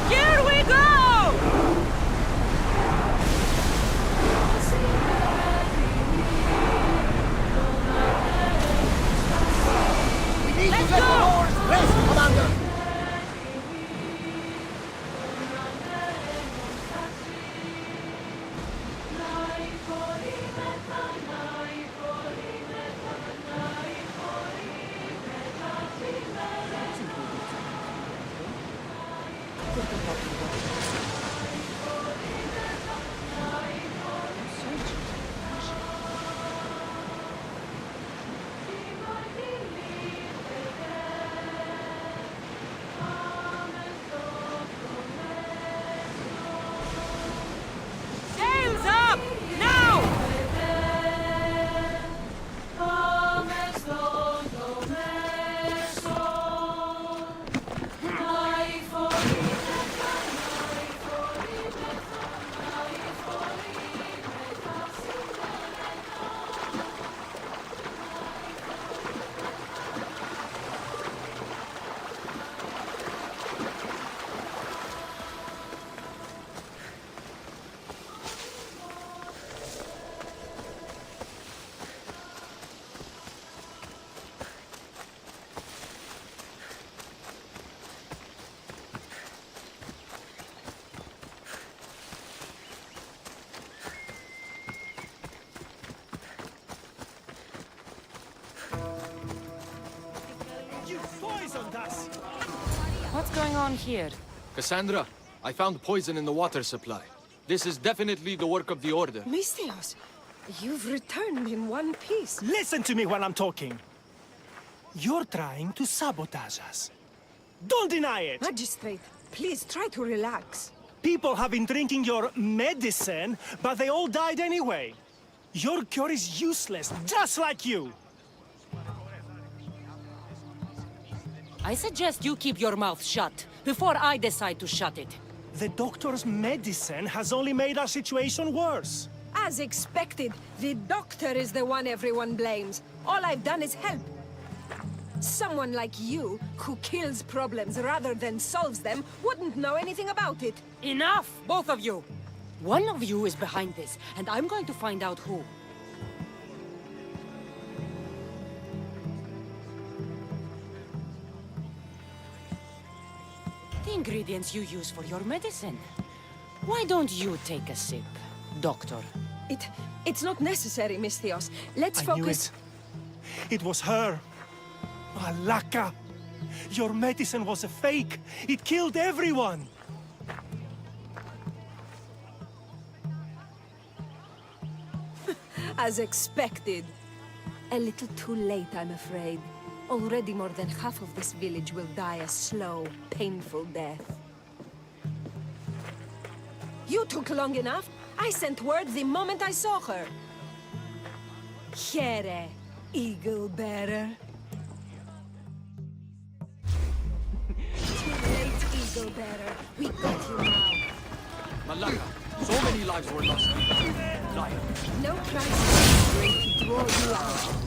Here we go! Let's go! Rest, Commander! Sails up! Now! What's going on here? Kassandra, I found poison in the water supply. This is definitely the work of the Order. Mystios, You've returned in one piece. Listen to me while I'm talking. You're trying to sabotage us. Don't deny it! Magistrate, please try to relax. People have been drinking your medicine, but they all died anyway. Your cure is useless, just like you! I suggest you keep your mouth shut, before I decide to shut it. The doctor's medicine has only made our situation worse. As expected, the doctor is the one everyone blames. All I've done is help. Someone like you, who kills problems rather than solves them, wouldn't know anything about it. Enough, both of you! One of you is behind this, and I'm going to find out who. The ingredients you use for your medicine. Why don't you take a sip, Doctor? It's not necessary, Misthios. Let's focus. It was her. Alaka! Your medicine was a fake! It killed everyone! As expected. A little too late, I'm afraid. Already more than half of this village will die a slow, painful death. You took long enough. I sent word the moment I saw her. Here, eagle bearer. Eagle bearer, we got you now. Malaka, so many lives were lost. Liar. No price is great to draw you out.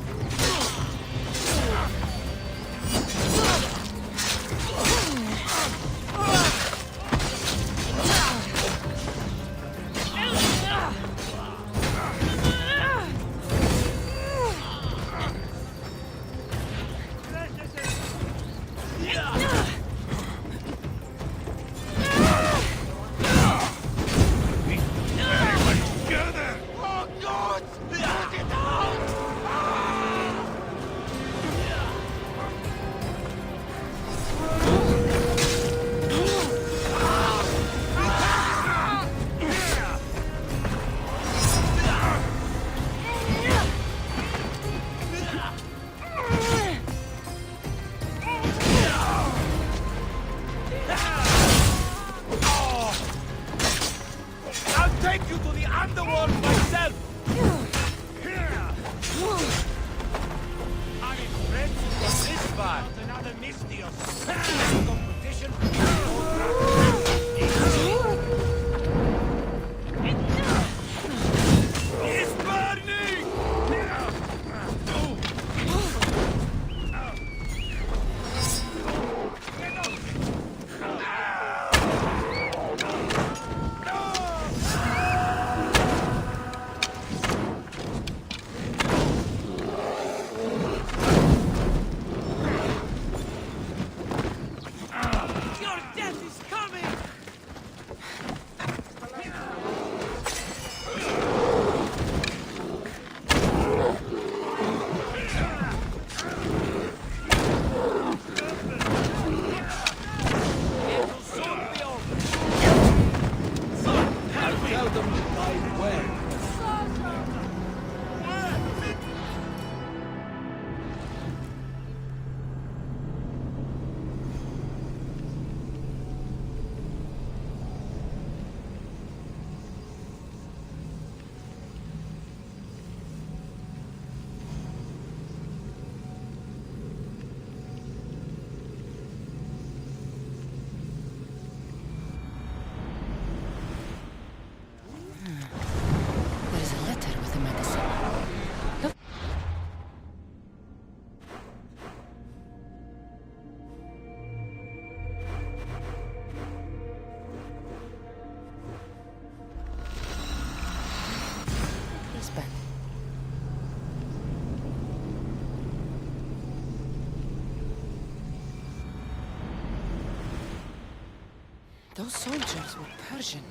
Those soldiers were Persian.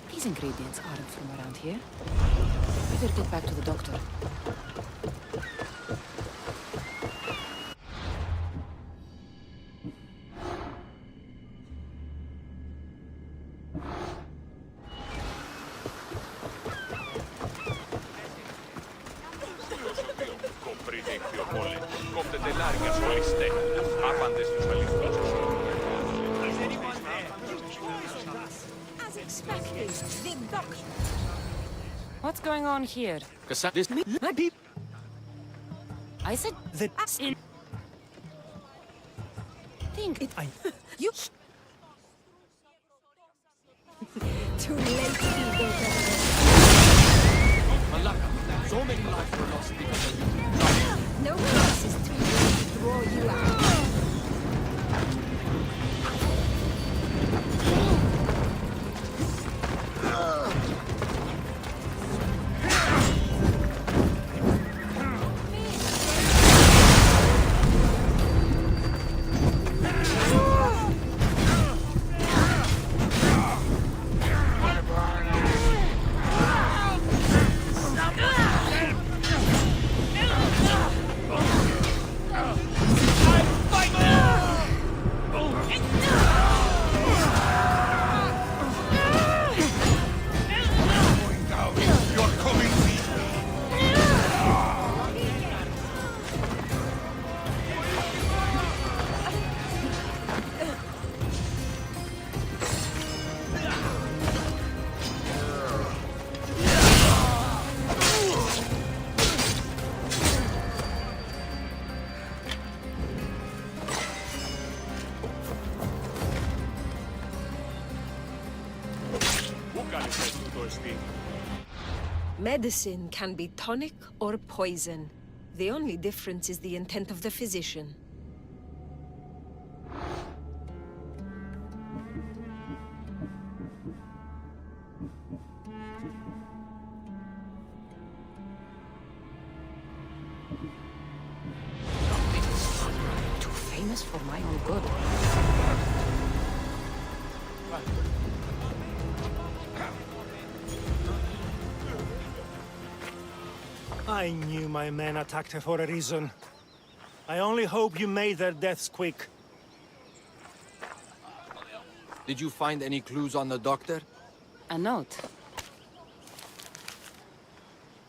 These ingredients aren't from around here. Better get back to the doctor. Ήχθιο πόλε. Κόπτεται λάρια σου ληστέ. Άπαντες τους αληθούς. As expected, the doctor... What's going on here? Kassandra, I said the in think it. You... Too late, ego bearer. Malaka, so many lives were lost because of you. No place is too late to throw you out. Medicine can be tonic or poison. The only difference is the intent of the physician. too famous for my own good. I knew my men attacked her for a reason. I only hope you made their deaths quick. Did you find any clues on the doctor? A note.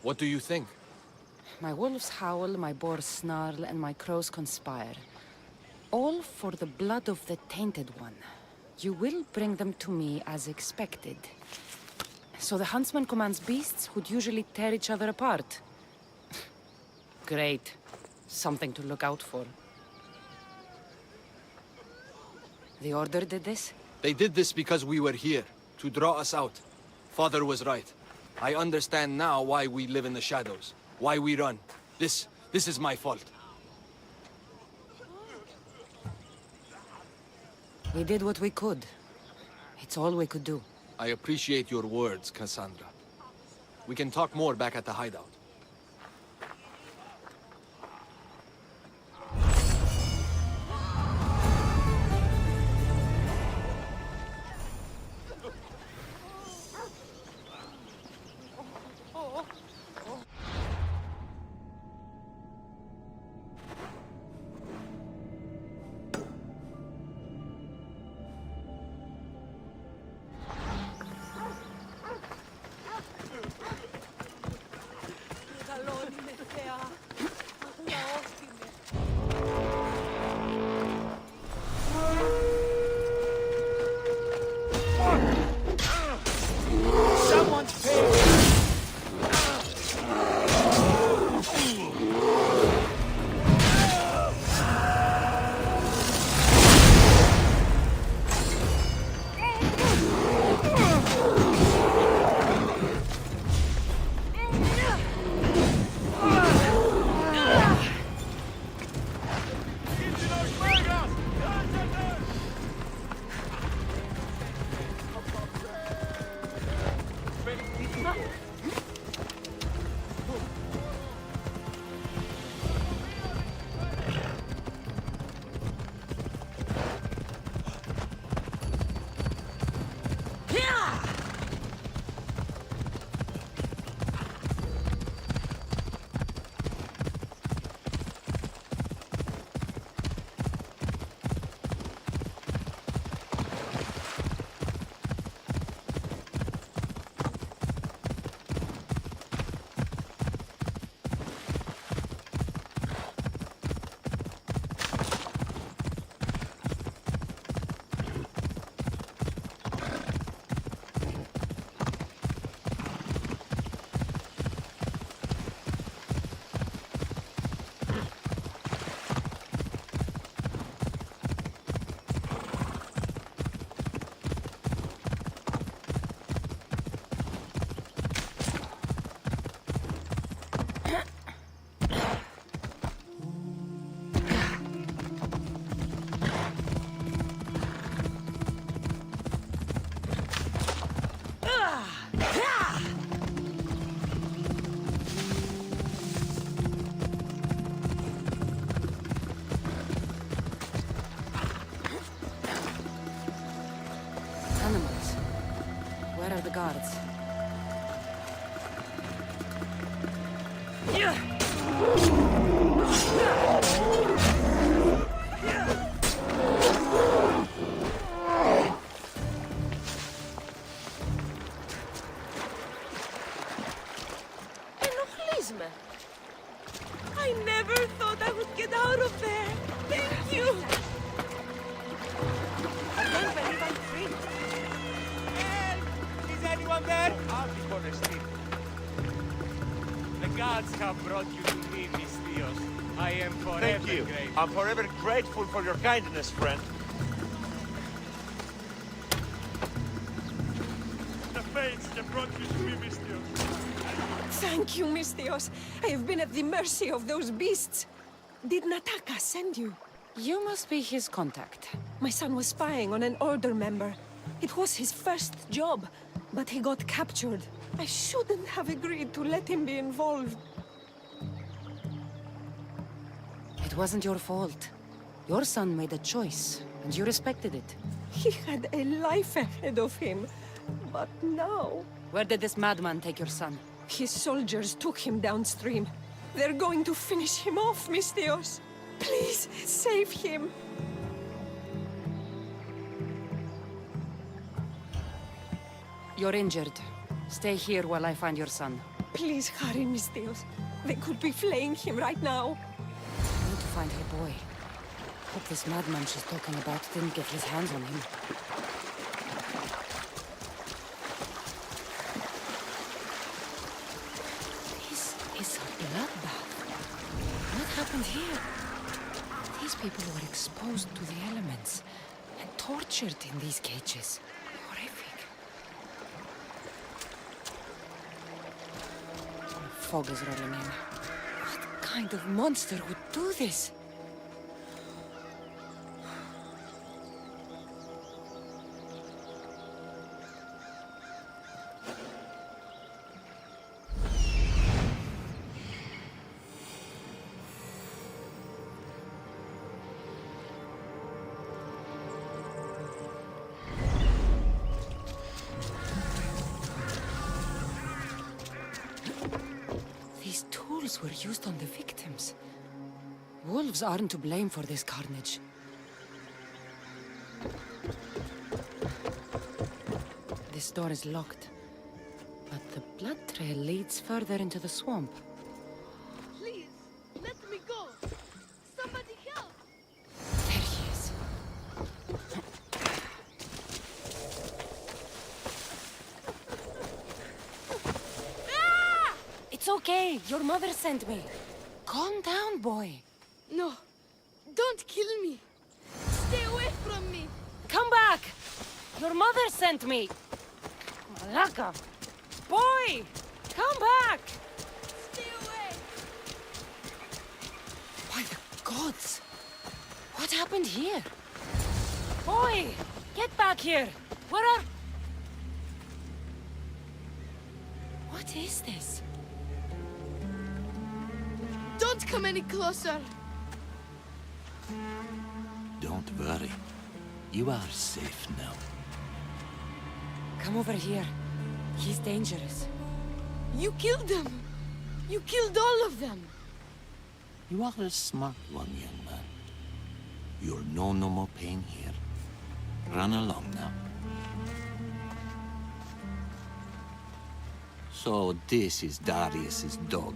What do you think? My wolves howl, my boars snarl, and my crows conspire. All for the blood of the Tainted One. You will bring them to me as expected. So the huntsman commands beasts who'd usually tear each other apart. Great. Something to look out for. The Order did this? They did this because we were here, to draw us out. Father was right. I understand now why we live in the shadows, why we run. This is my fault. We did what we could. It's all we could do. I appreciate your words, Kassandra. We can talk more back at the hideout. guards. I never thought I would get out of there. Thank you. I can't believe I'm free. Help! Is anyone there? I'll be honest. The gods have brought you to me, Mystios. I am forever Thank you. grateful. I'm forever grateful for your kindness, friend. The fates have brought you to me, Mystios. Thank you, Mystios. I have been at the mercy of those beasts. Did Nataka send you? You must be his contact. My son was spying on an Order member. It was his first job, but he got captured. I shouldn't have agreed to let him be involved. It wasn't your fault. Your son made a choice, and you respected it. He had a life ahead of him. But now... Where did this madman take your son? His soldiers took him downstream. They're going to finish him off, Mystios. Please, save him. You're injured. Stay here while I find your son. Please hurry, Mystios. They could be flaying him right now. I need to find her boy. Hope this madman she's talking about didn't get his hands on him. This is a bloodbath. What happened here? These people were exposed to the elements and tortured in these cages. Horrific. Fog is rolling in. What kind of monster would do this? Were used on the victims. Wolves aren't to blame for this carnage. This door is locked, but the blood trail leads further into the swamp. Please, let me go. Somebody help. There he is. It's okay. Your mother sent me. Calm down, boy. No, don't kill me. Stay away from me. Come back. Your mother sent me. Malaka. Boy, come back. Stay away. By the gods. What happened here? Boy, get back here. Where are... What is this? Don't come any closer. Don't worry. You are safe now. Come over here. He's dangerous. You killed them. You killed all of them. You are a smart one, young man. You'll know no more pain here. Run along now. So this is Darius's dog.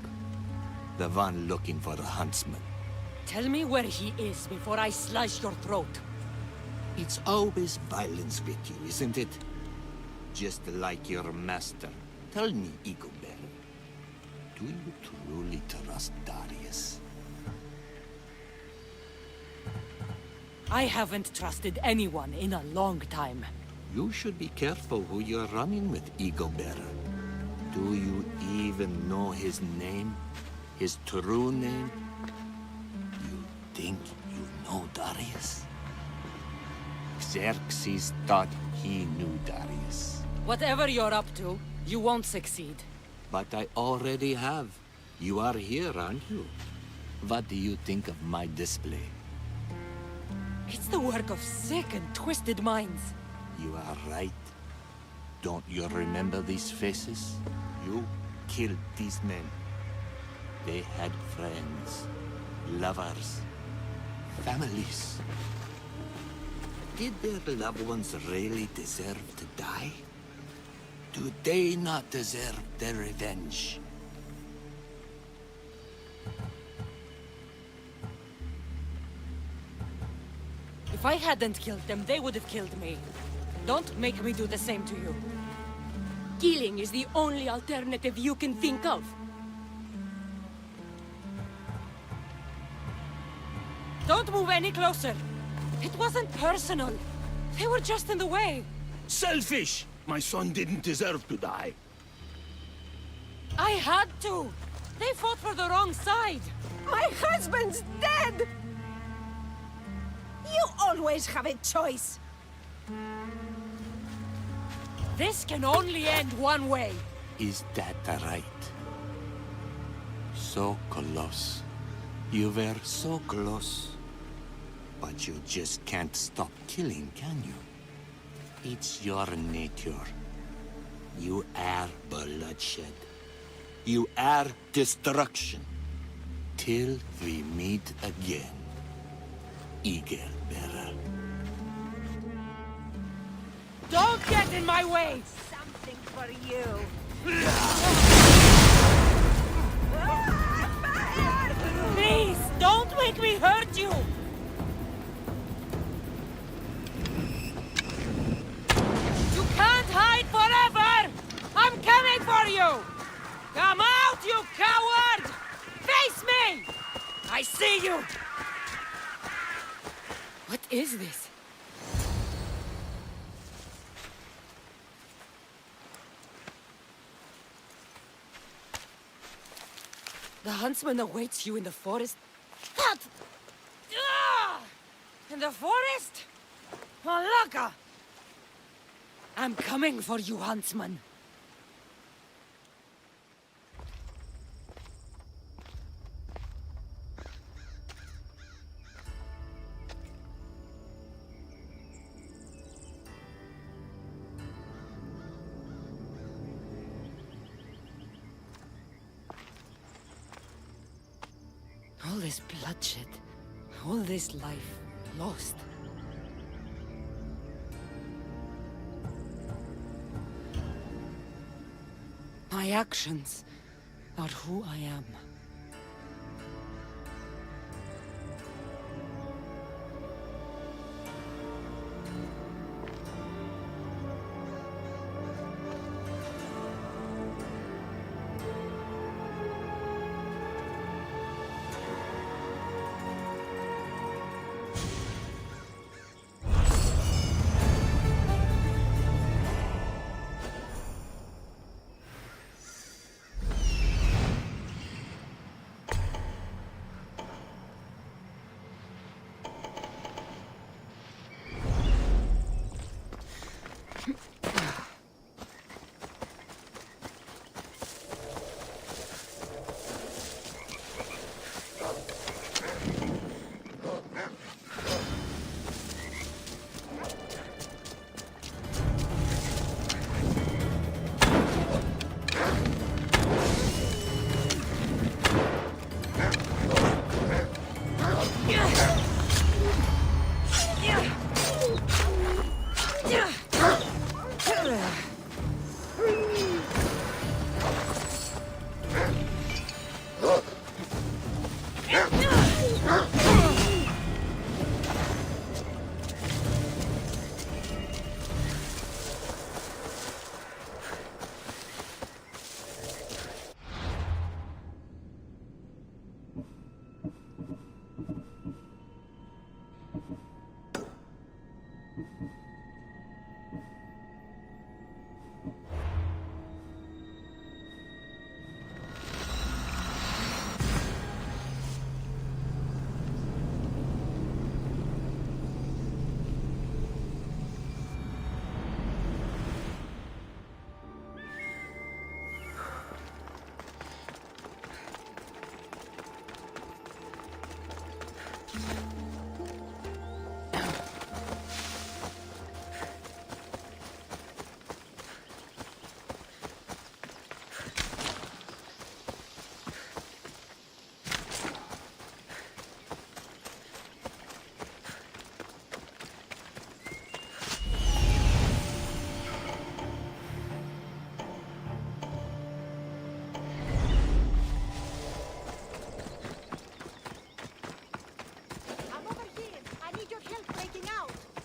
The one looking for a huntsman. Tell me where he is before I slash your throat. It's always violence with you, isn't it? Just like your master. Tell me, Igobert, do you truly trust Darius? I haven't trusted anyone in a long time. You should be careful who you're running with, Igobert. Do you even know his name? His true name? You think you know Darius? Xerxes thought he knew Darius. Whatever you're up to, you won't succeed. But I already have. You are here, aren't you? What do you think of my display? It's the work of sick and twisted minds. You are right. Don't you remember these faces? You killed these men. They had friends, lovers, families. Did their loved ones really deserve to die? Do they not deserve their revenge? If I hadn't killed them, they would have killed me. Don't make me do the same to you. Killing is the only alternative you can think of. Don't move any closer. It wasn't personal. They were just in the way. Selfish! My son didn't deserve to die. I had to. They fought for the wrong side. My husband's dead! You always have a choice. This can only end one way. Is that right? So close. You were so close. But you just can't stop killing, can you? It's your nature. You are bloodshed. You are destruction. Till we meet again. Eagle bearer. Don't get in my way! Something for you. Please, don't make me hurt you! You can't hide forever! I'm coming for you! Come out, you coward! Face me! I see you! What is this? The huntsman awaits you in the forest. What? Ah! In the forest? Malaka! I'm coming for you, huntsman. All this bloodshed, all this life lost. My actions are who I am.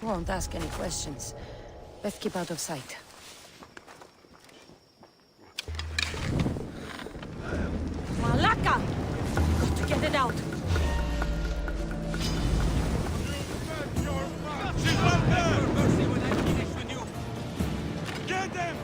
Won't ask any questions. Best keep out of sight. Malaka! Got to get it out. Get them!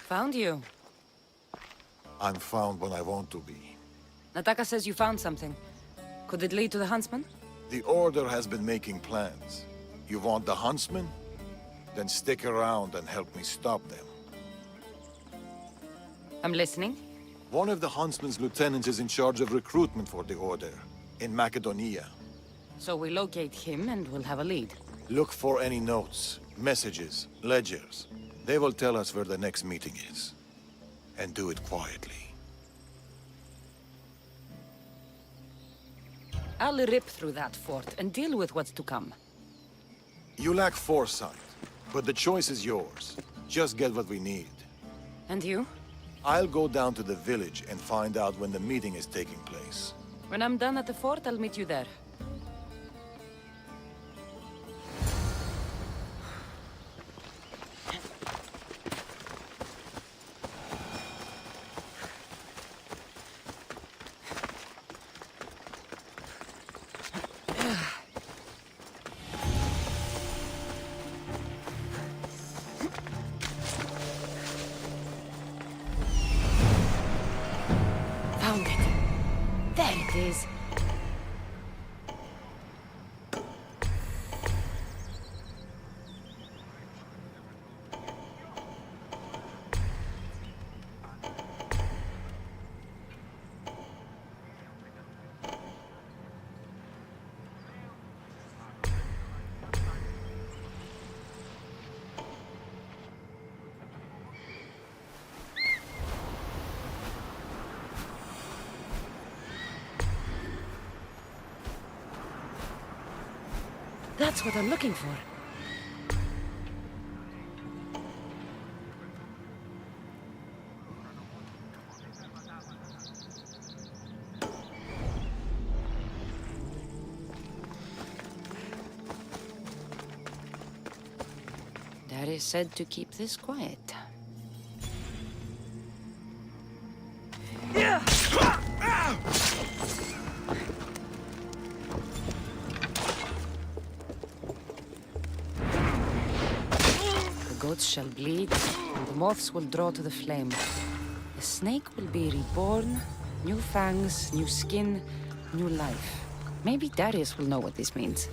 Found you. I'm found when I want to be. Nataka says you found something. Could it lead to the huntsman? The Order has been making plans. You want the huntsman? Then stick around and help me stop them. I'm listening. One of the huntsman's lieutenants is in charge of recruitment for the Order, in Macedonia. So we locate him and we'll have a lead. Look for any notes, messages, ledgers. They will tell us where the next meeting is. And do it quietly. I'll rip through that fort and deal with what's to come. You lack foresight, but the choice is yours. Just get what we need. And you? I'll go down to the village and find out when the meeting is taking place. When I'm done at the fort, I'll meet you there. Found it. There it is. That's what I'm looking for. Darius said to keep this quiet. The goats shall bleed, and the moths will draw to the flame. The snake will be reborn, new fangs, new skin, new life. Maybe Darius will know what this means.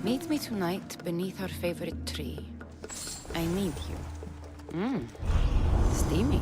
Meet me tonight beneath our favorite tree. I need you. Steamy.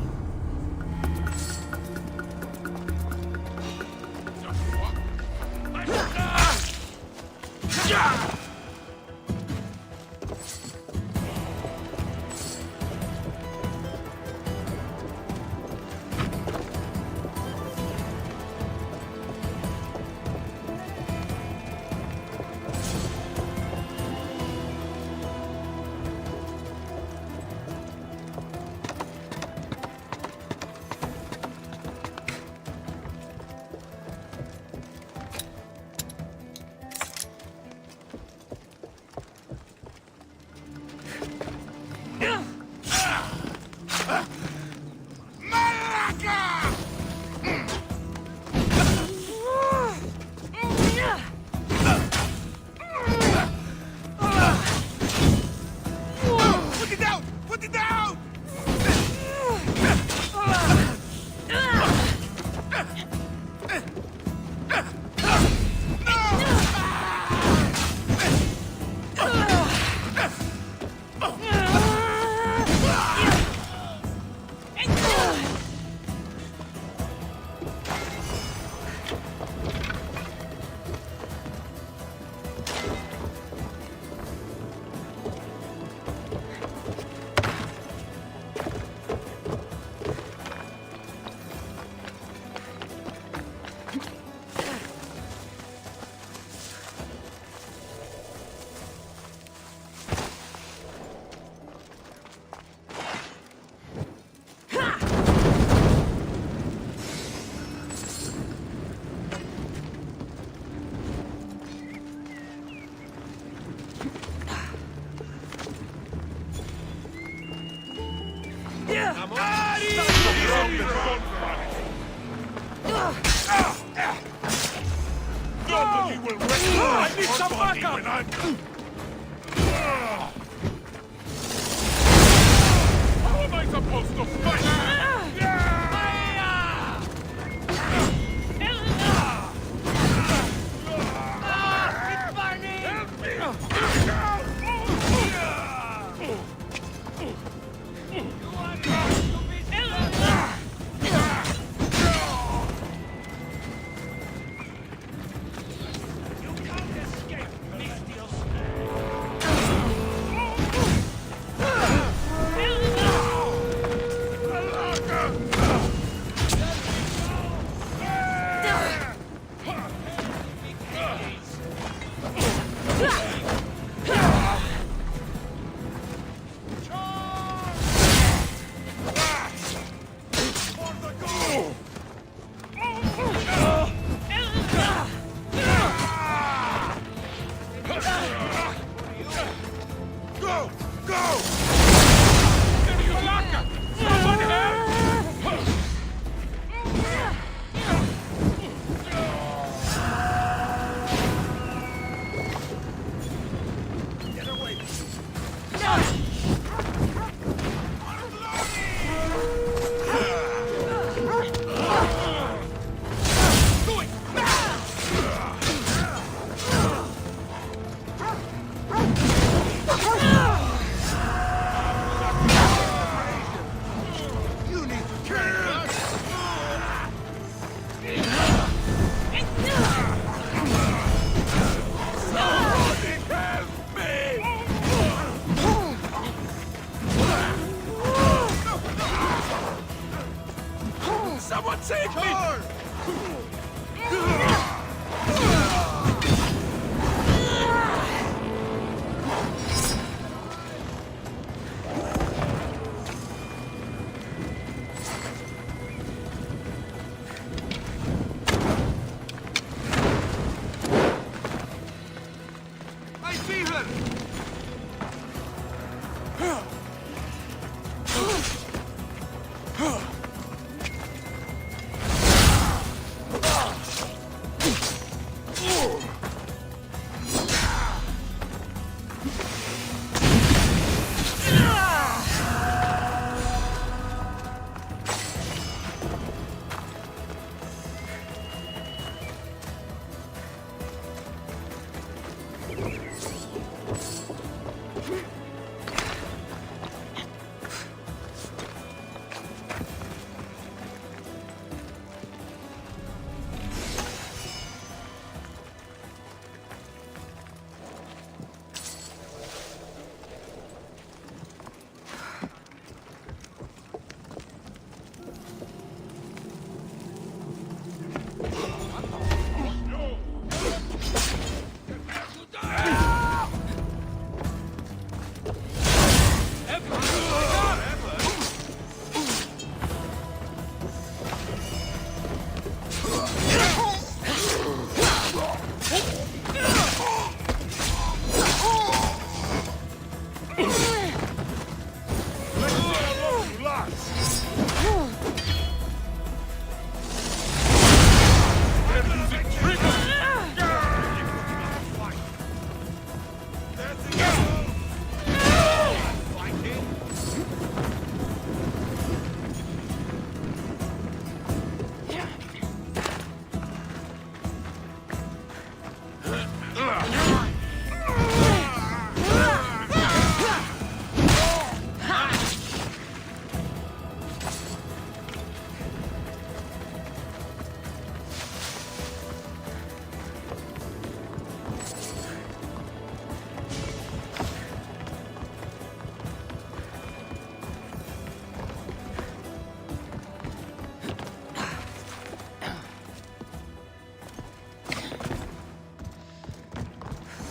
Nobody will rescue I need some backup! How am I supposed to fight? Save me! I see her!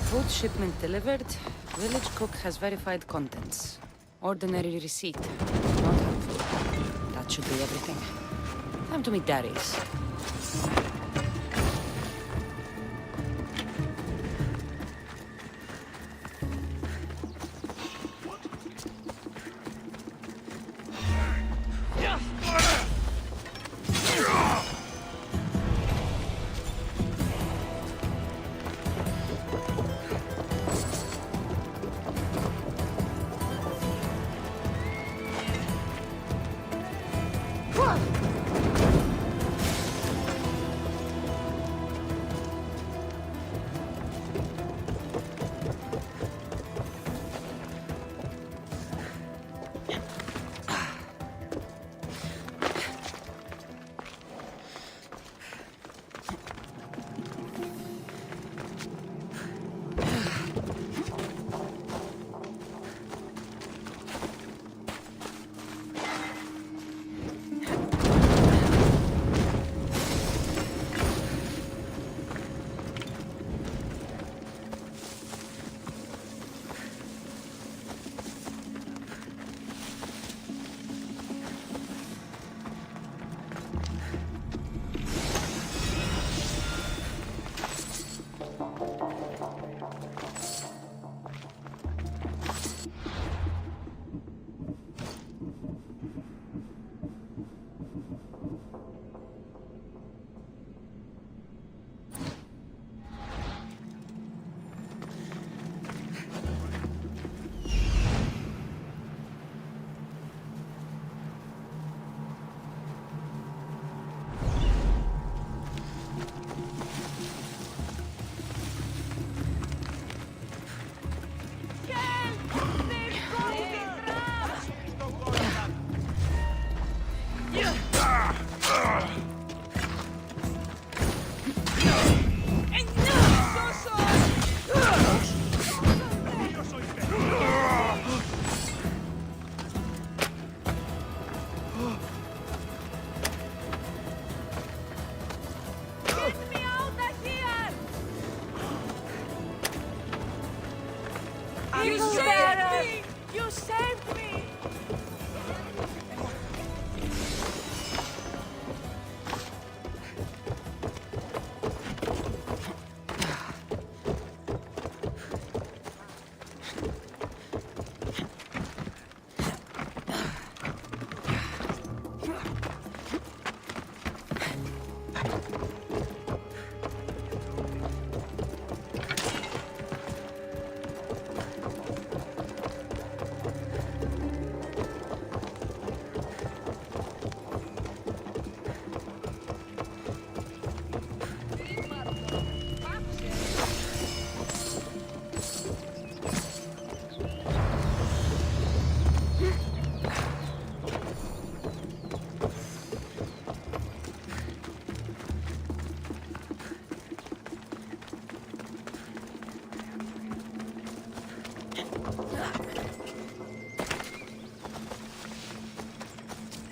Food shipment delivered. Village cook has verified contents. Ordinary receipt. Not helpful. That should be everything. Time to meet Darius.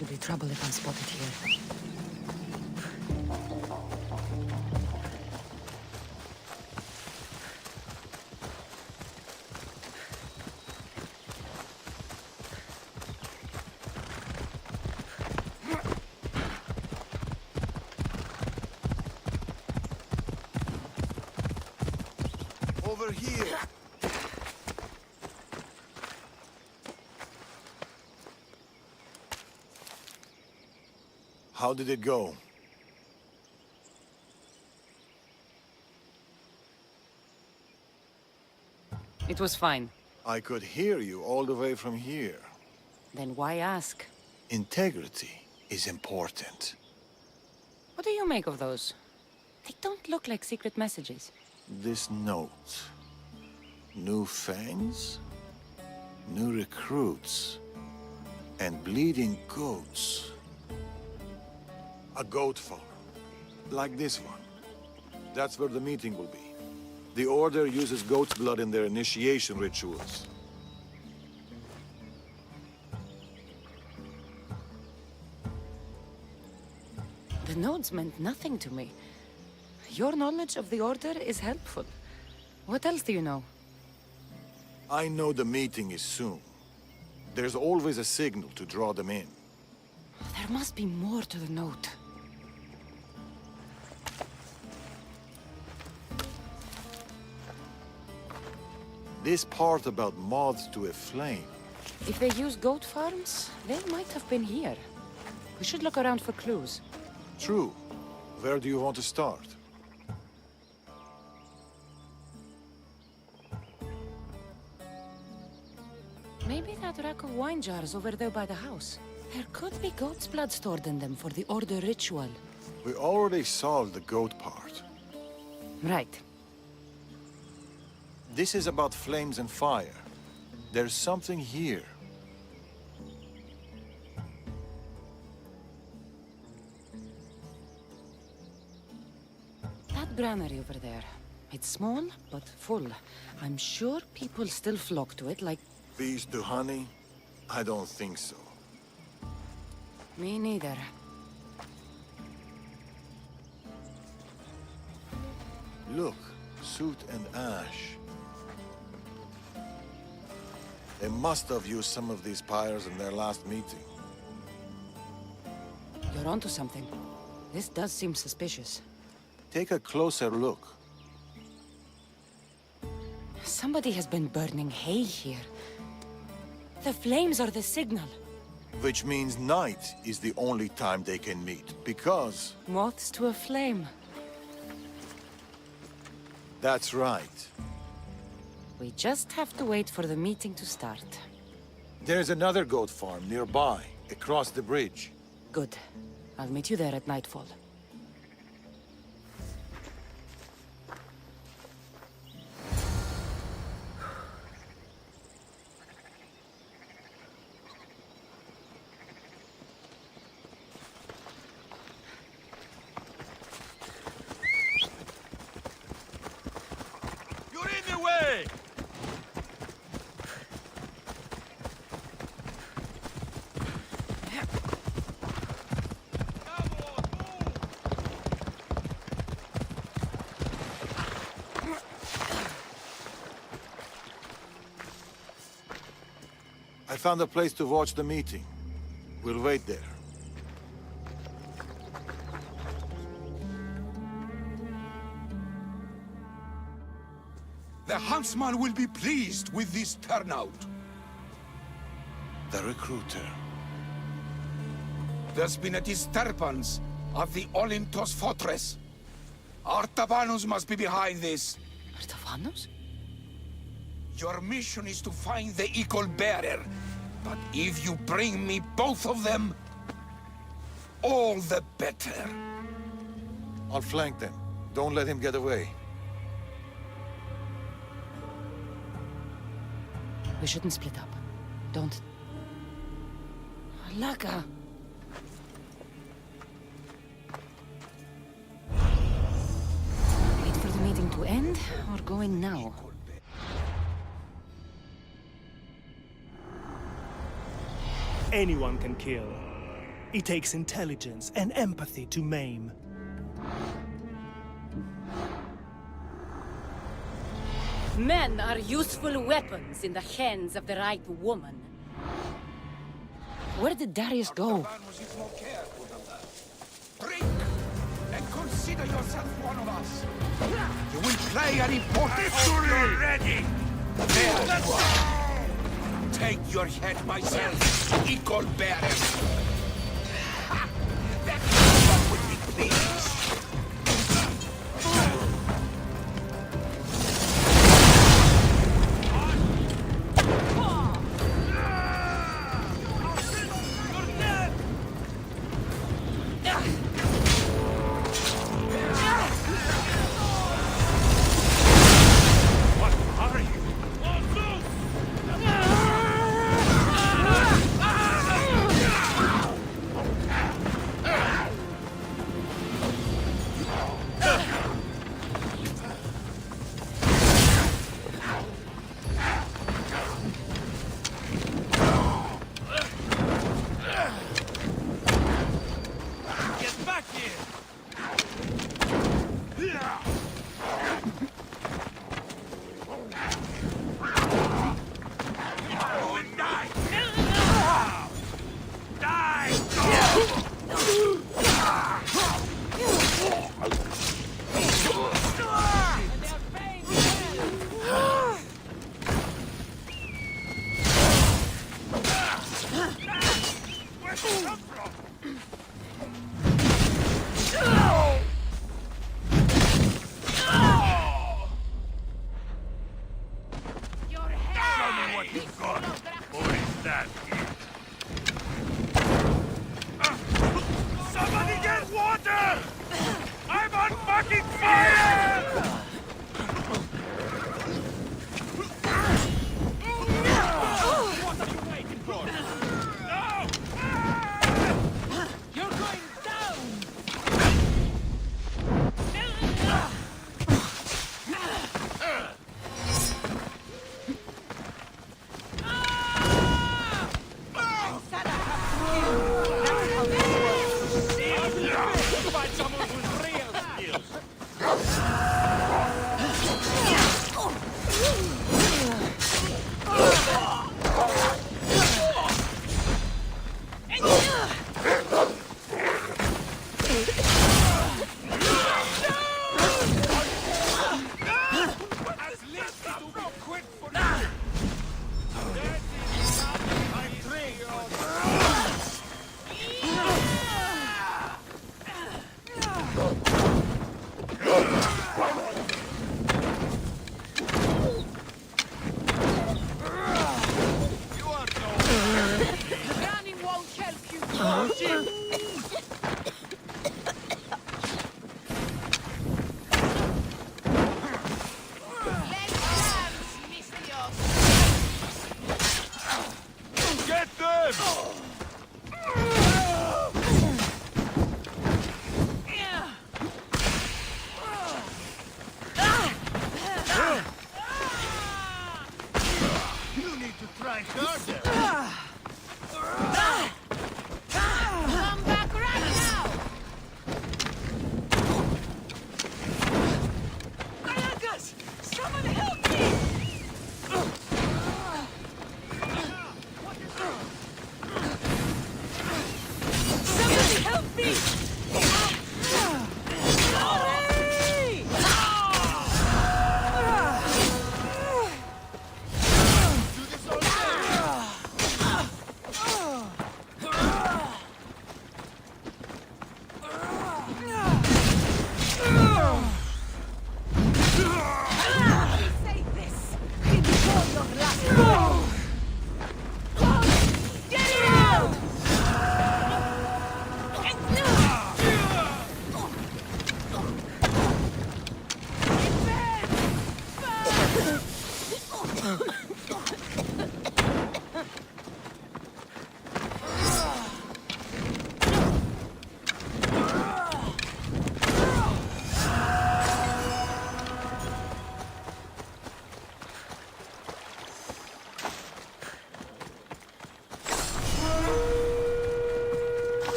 There'll be trouble if I'm spotted here. Over here! How did it go? It was fine. I could hear you all the way from here. Then why ask? Integrity is important. What do you make of those? They don't look like secret messages. This note. New fangs? New recruits? And bleeding goats. A goat farm. Like this one. That's where the meeting will be. The Order uses goat's blood in their initiation rituals. The notes meant nothing to me. Your knowledge of the Order is helpful. What else do you know? I know the meeting is soon. There's always a signal to draw them in. There must be more to the note. This part about moths to a flame. If they use goat farms, they might have been here. We should look around for clues. True. Where do you want to start? Maybe that rack of wine jars over there by the house. There could be goat's blood stored in them for the Order ritual. We already solved the goat part. Right. This is about flames and fire. There's something here. That granary over there. It's small, but full. I'm sure people still flock to it like... Bees to honey? I don't think so. Me neither. Look, soot and ash. They must have used some of these pyres in their last meeting. You're onto something. This does seem suspicious. Take a closer look. Somebody has been burning hay here. The flames are the signal. Which means night is the only time they can meet, because... Moths to a flame. That's right. We just have to wait for the meeting to start. There's another goat farm nearby, across the bridge. Good. I'll meet you there at nightfall. You're in the way! I found a place to watch the meeting. We'll wait there. The huntsman will be pleased with this turnout. The recruiter. There's been a disturbance of the Olintos fortress. Artabanus must be behind this. Artabanus? Your mission is to find the eagle bearer. But if you bring me both of them, all the better. I'll flank them. Don't let him get away. We shouldn't split up. Don't. Laka! Wait for the meeting to end, or go in now? Anyone can kill. It takes intelligence and empathy to maim. Men are useful weapons in the hands of the right woman. Where did Darius go? Drink and consider yourself one of us. You will play an important role. You're ready. There you are. Take your head myself, equal bearer. That one would be pleased.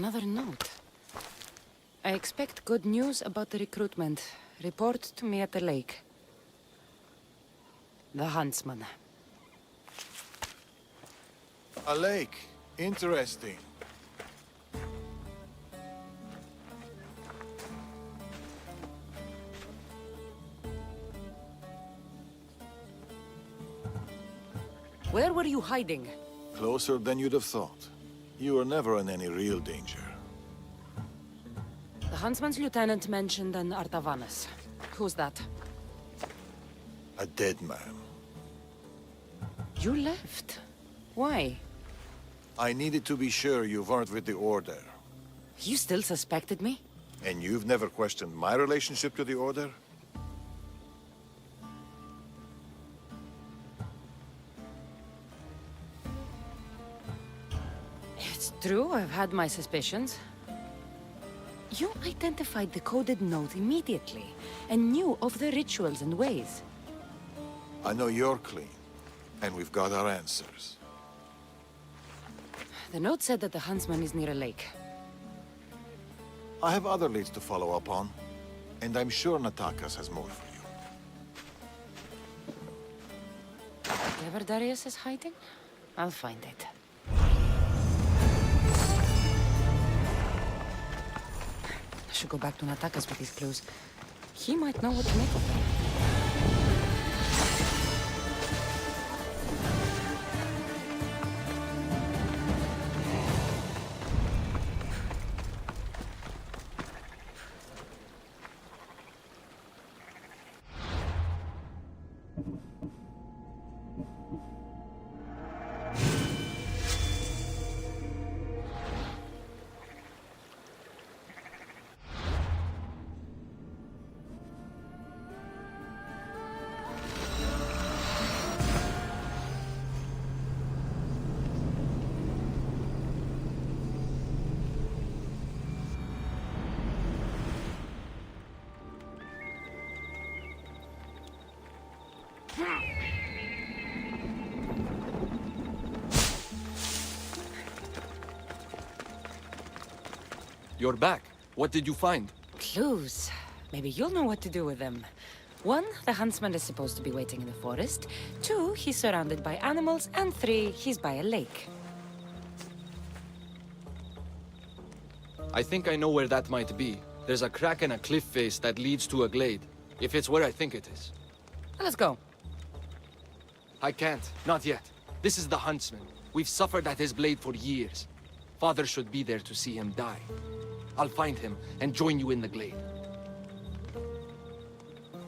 Another note. I expect good news about the recruitment. Report to me at the lake. The huntsman. A lake. Interesting. Where were you hiding? Closer than you'd have thought. You were never in any real danger. The huntsman's lieutenant mentioned an Artavanus. Who's that? A dead man. You left. Why? I needed to be sure you weren't with the Order. You still suspected me? And you've never questioned my relationship to the Order? It's true, I've had my suspicions. You identified the coded note immediately, and knew of the rituals and ways. I know you're clean, and we've got our answers. The note said that the huntsman is near a lake. I have other leads to follow up on, and I'm sure Natakas has more for you. Whatever Darius is hiding, I'll find it. I should go back to Natakas with these clues. He might know what to make of them. You're back. What did you find? Clues. Maybe you'll know what to do with them. 1, the huntsman is supposed to be waiting in the forest. 2, he's surrounded by animals. And 3, he's by a lake. I think I know where that might be. There's a crack in a cliff face that leads to a glade. If it's where I think it is. Let's go. I can't. Not yet. This is the huntsman. We've suffered at his blade for years. Father should be there to see him die. I'll find him and join you in the glade.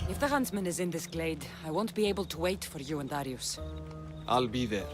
If the huntsman is in this glade, I won't be able to wait for you and Darius. I'll be there.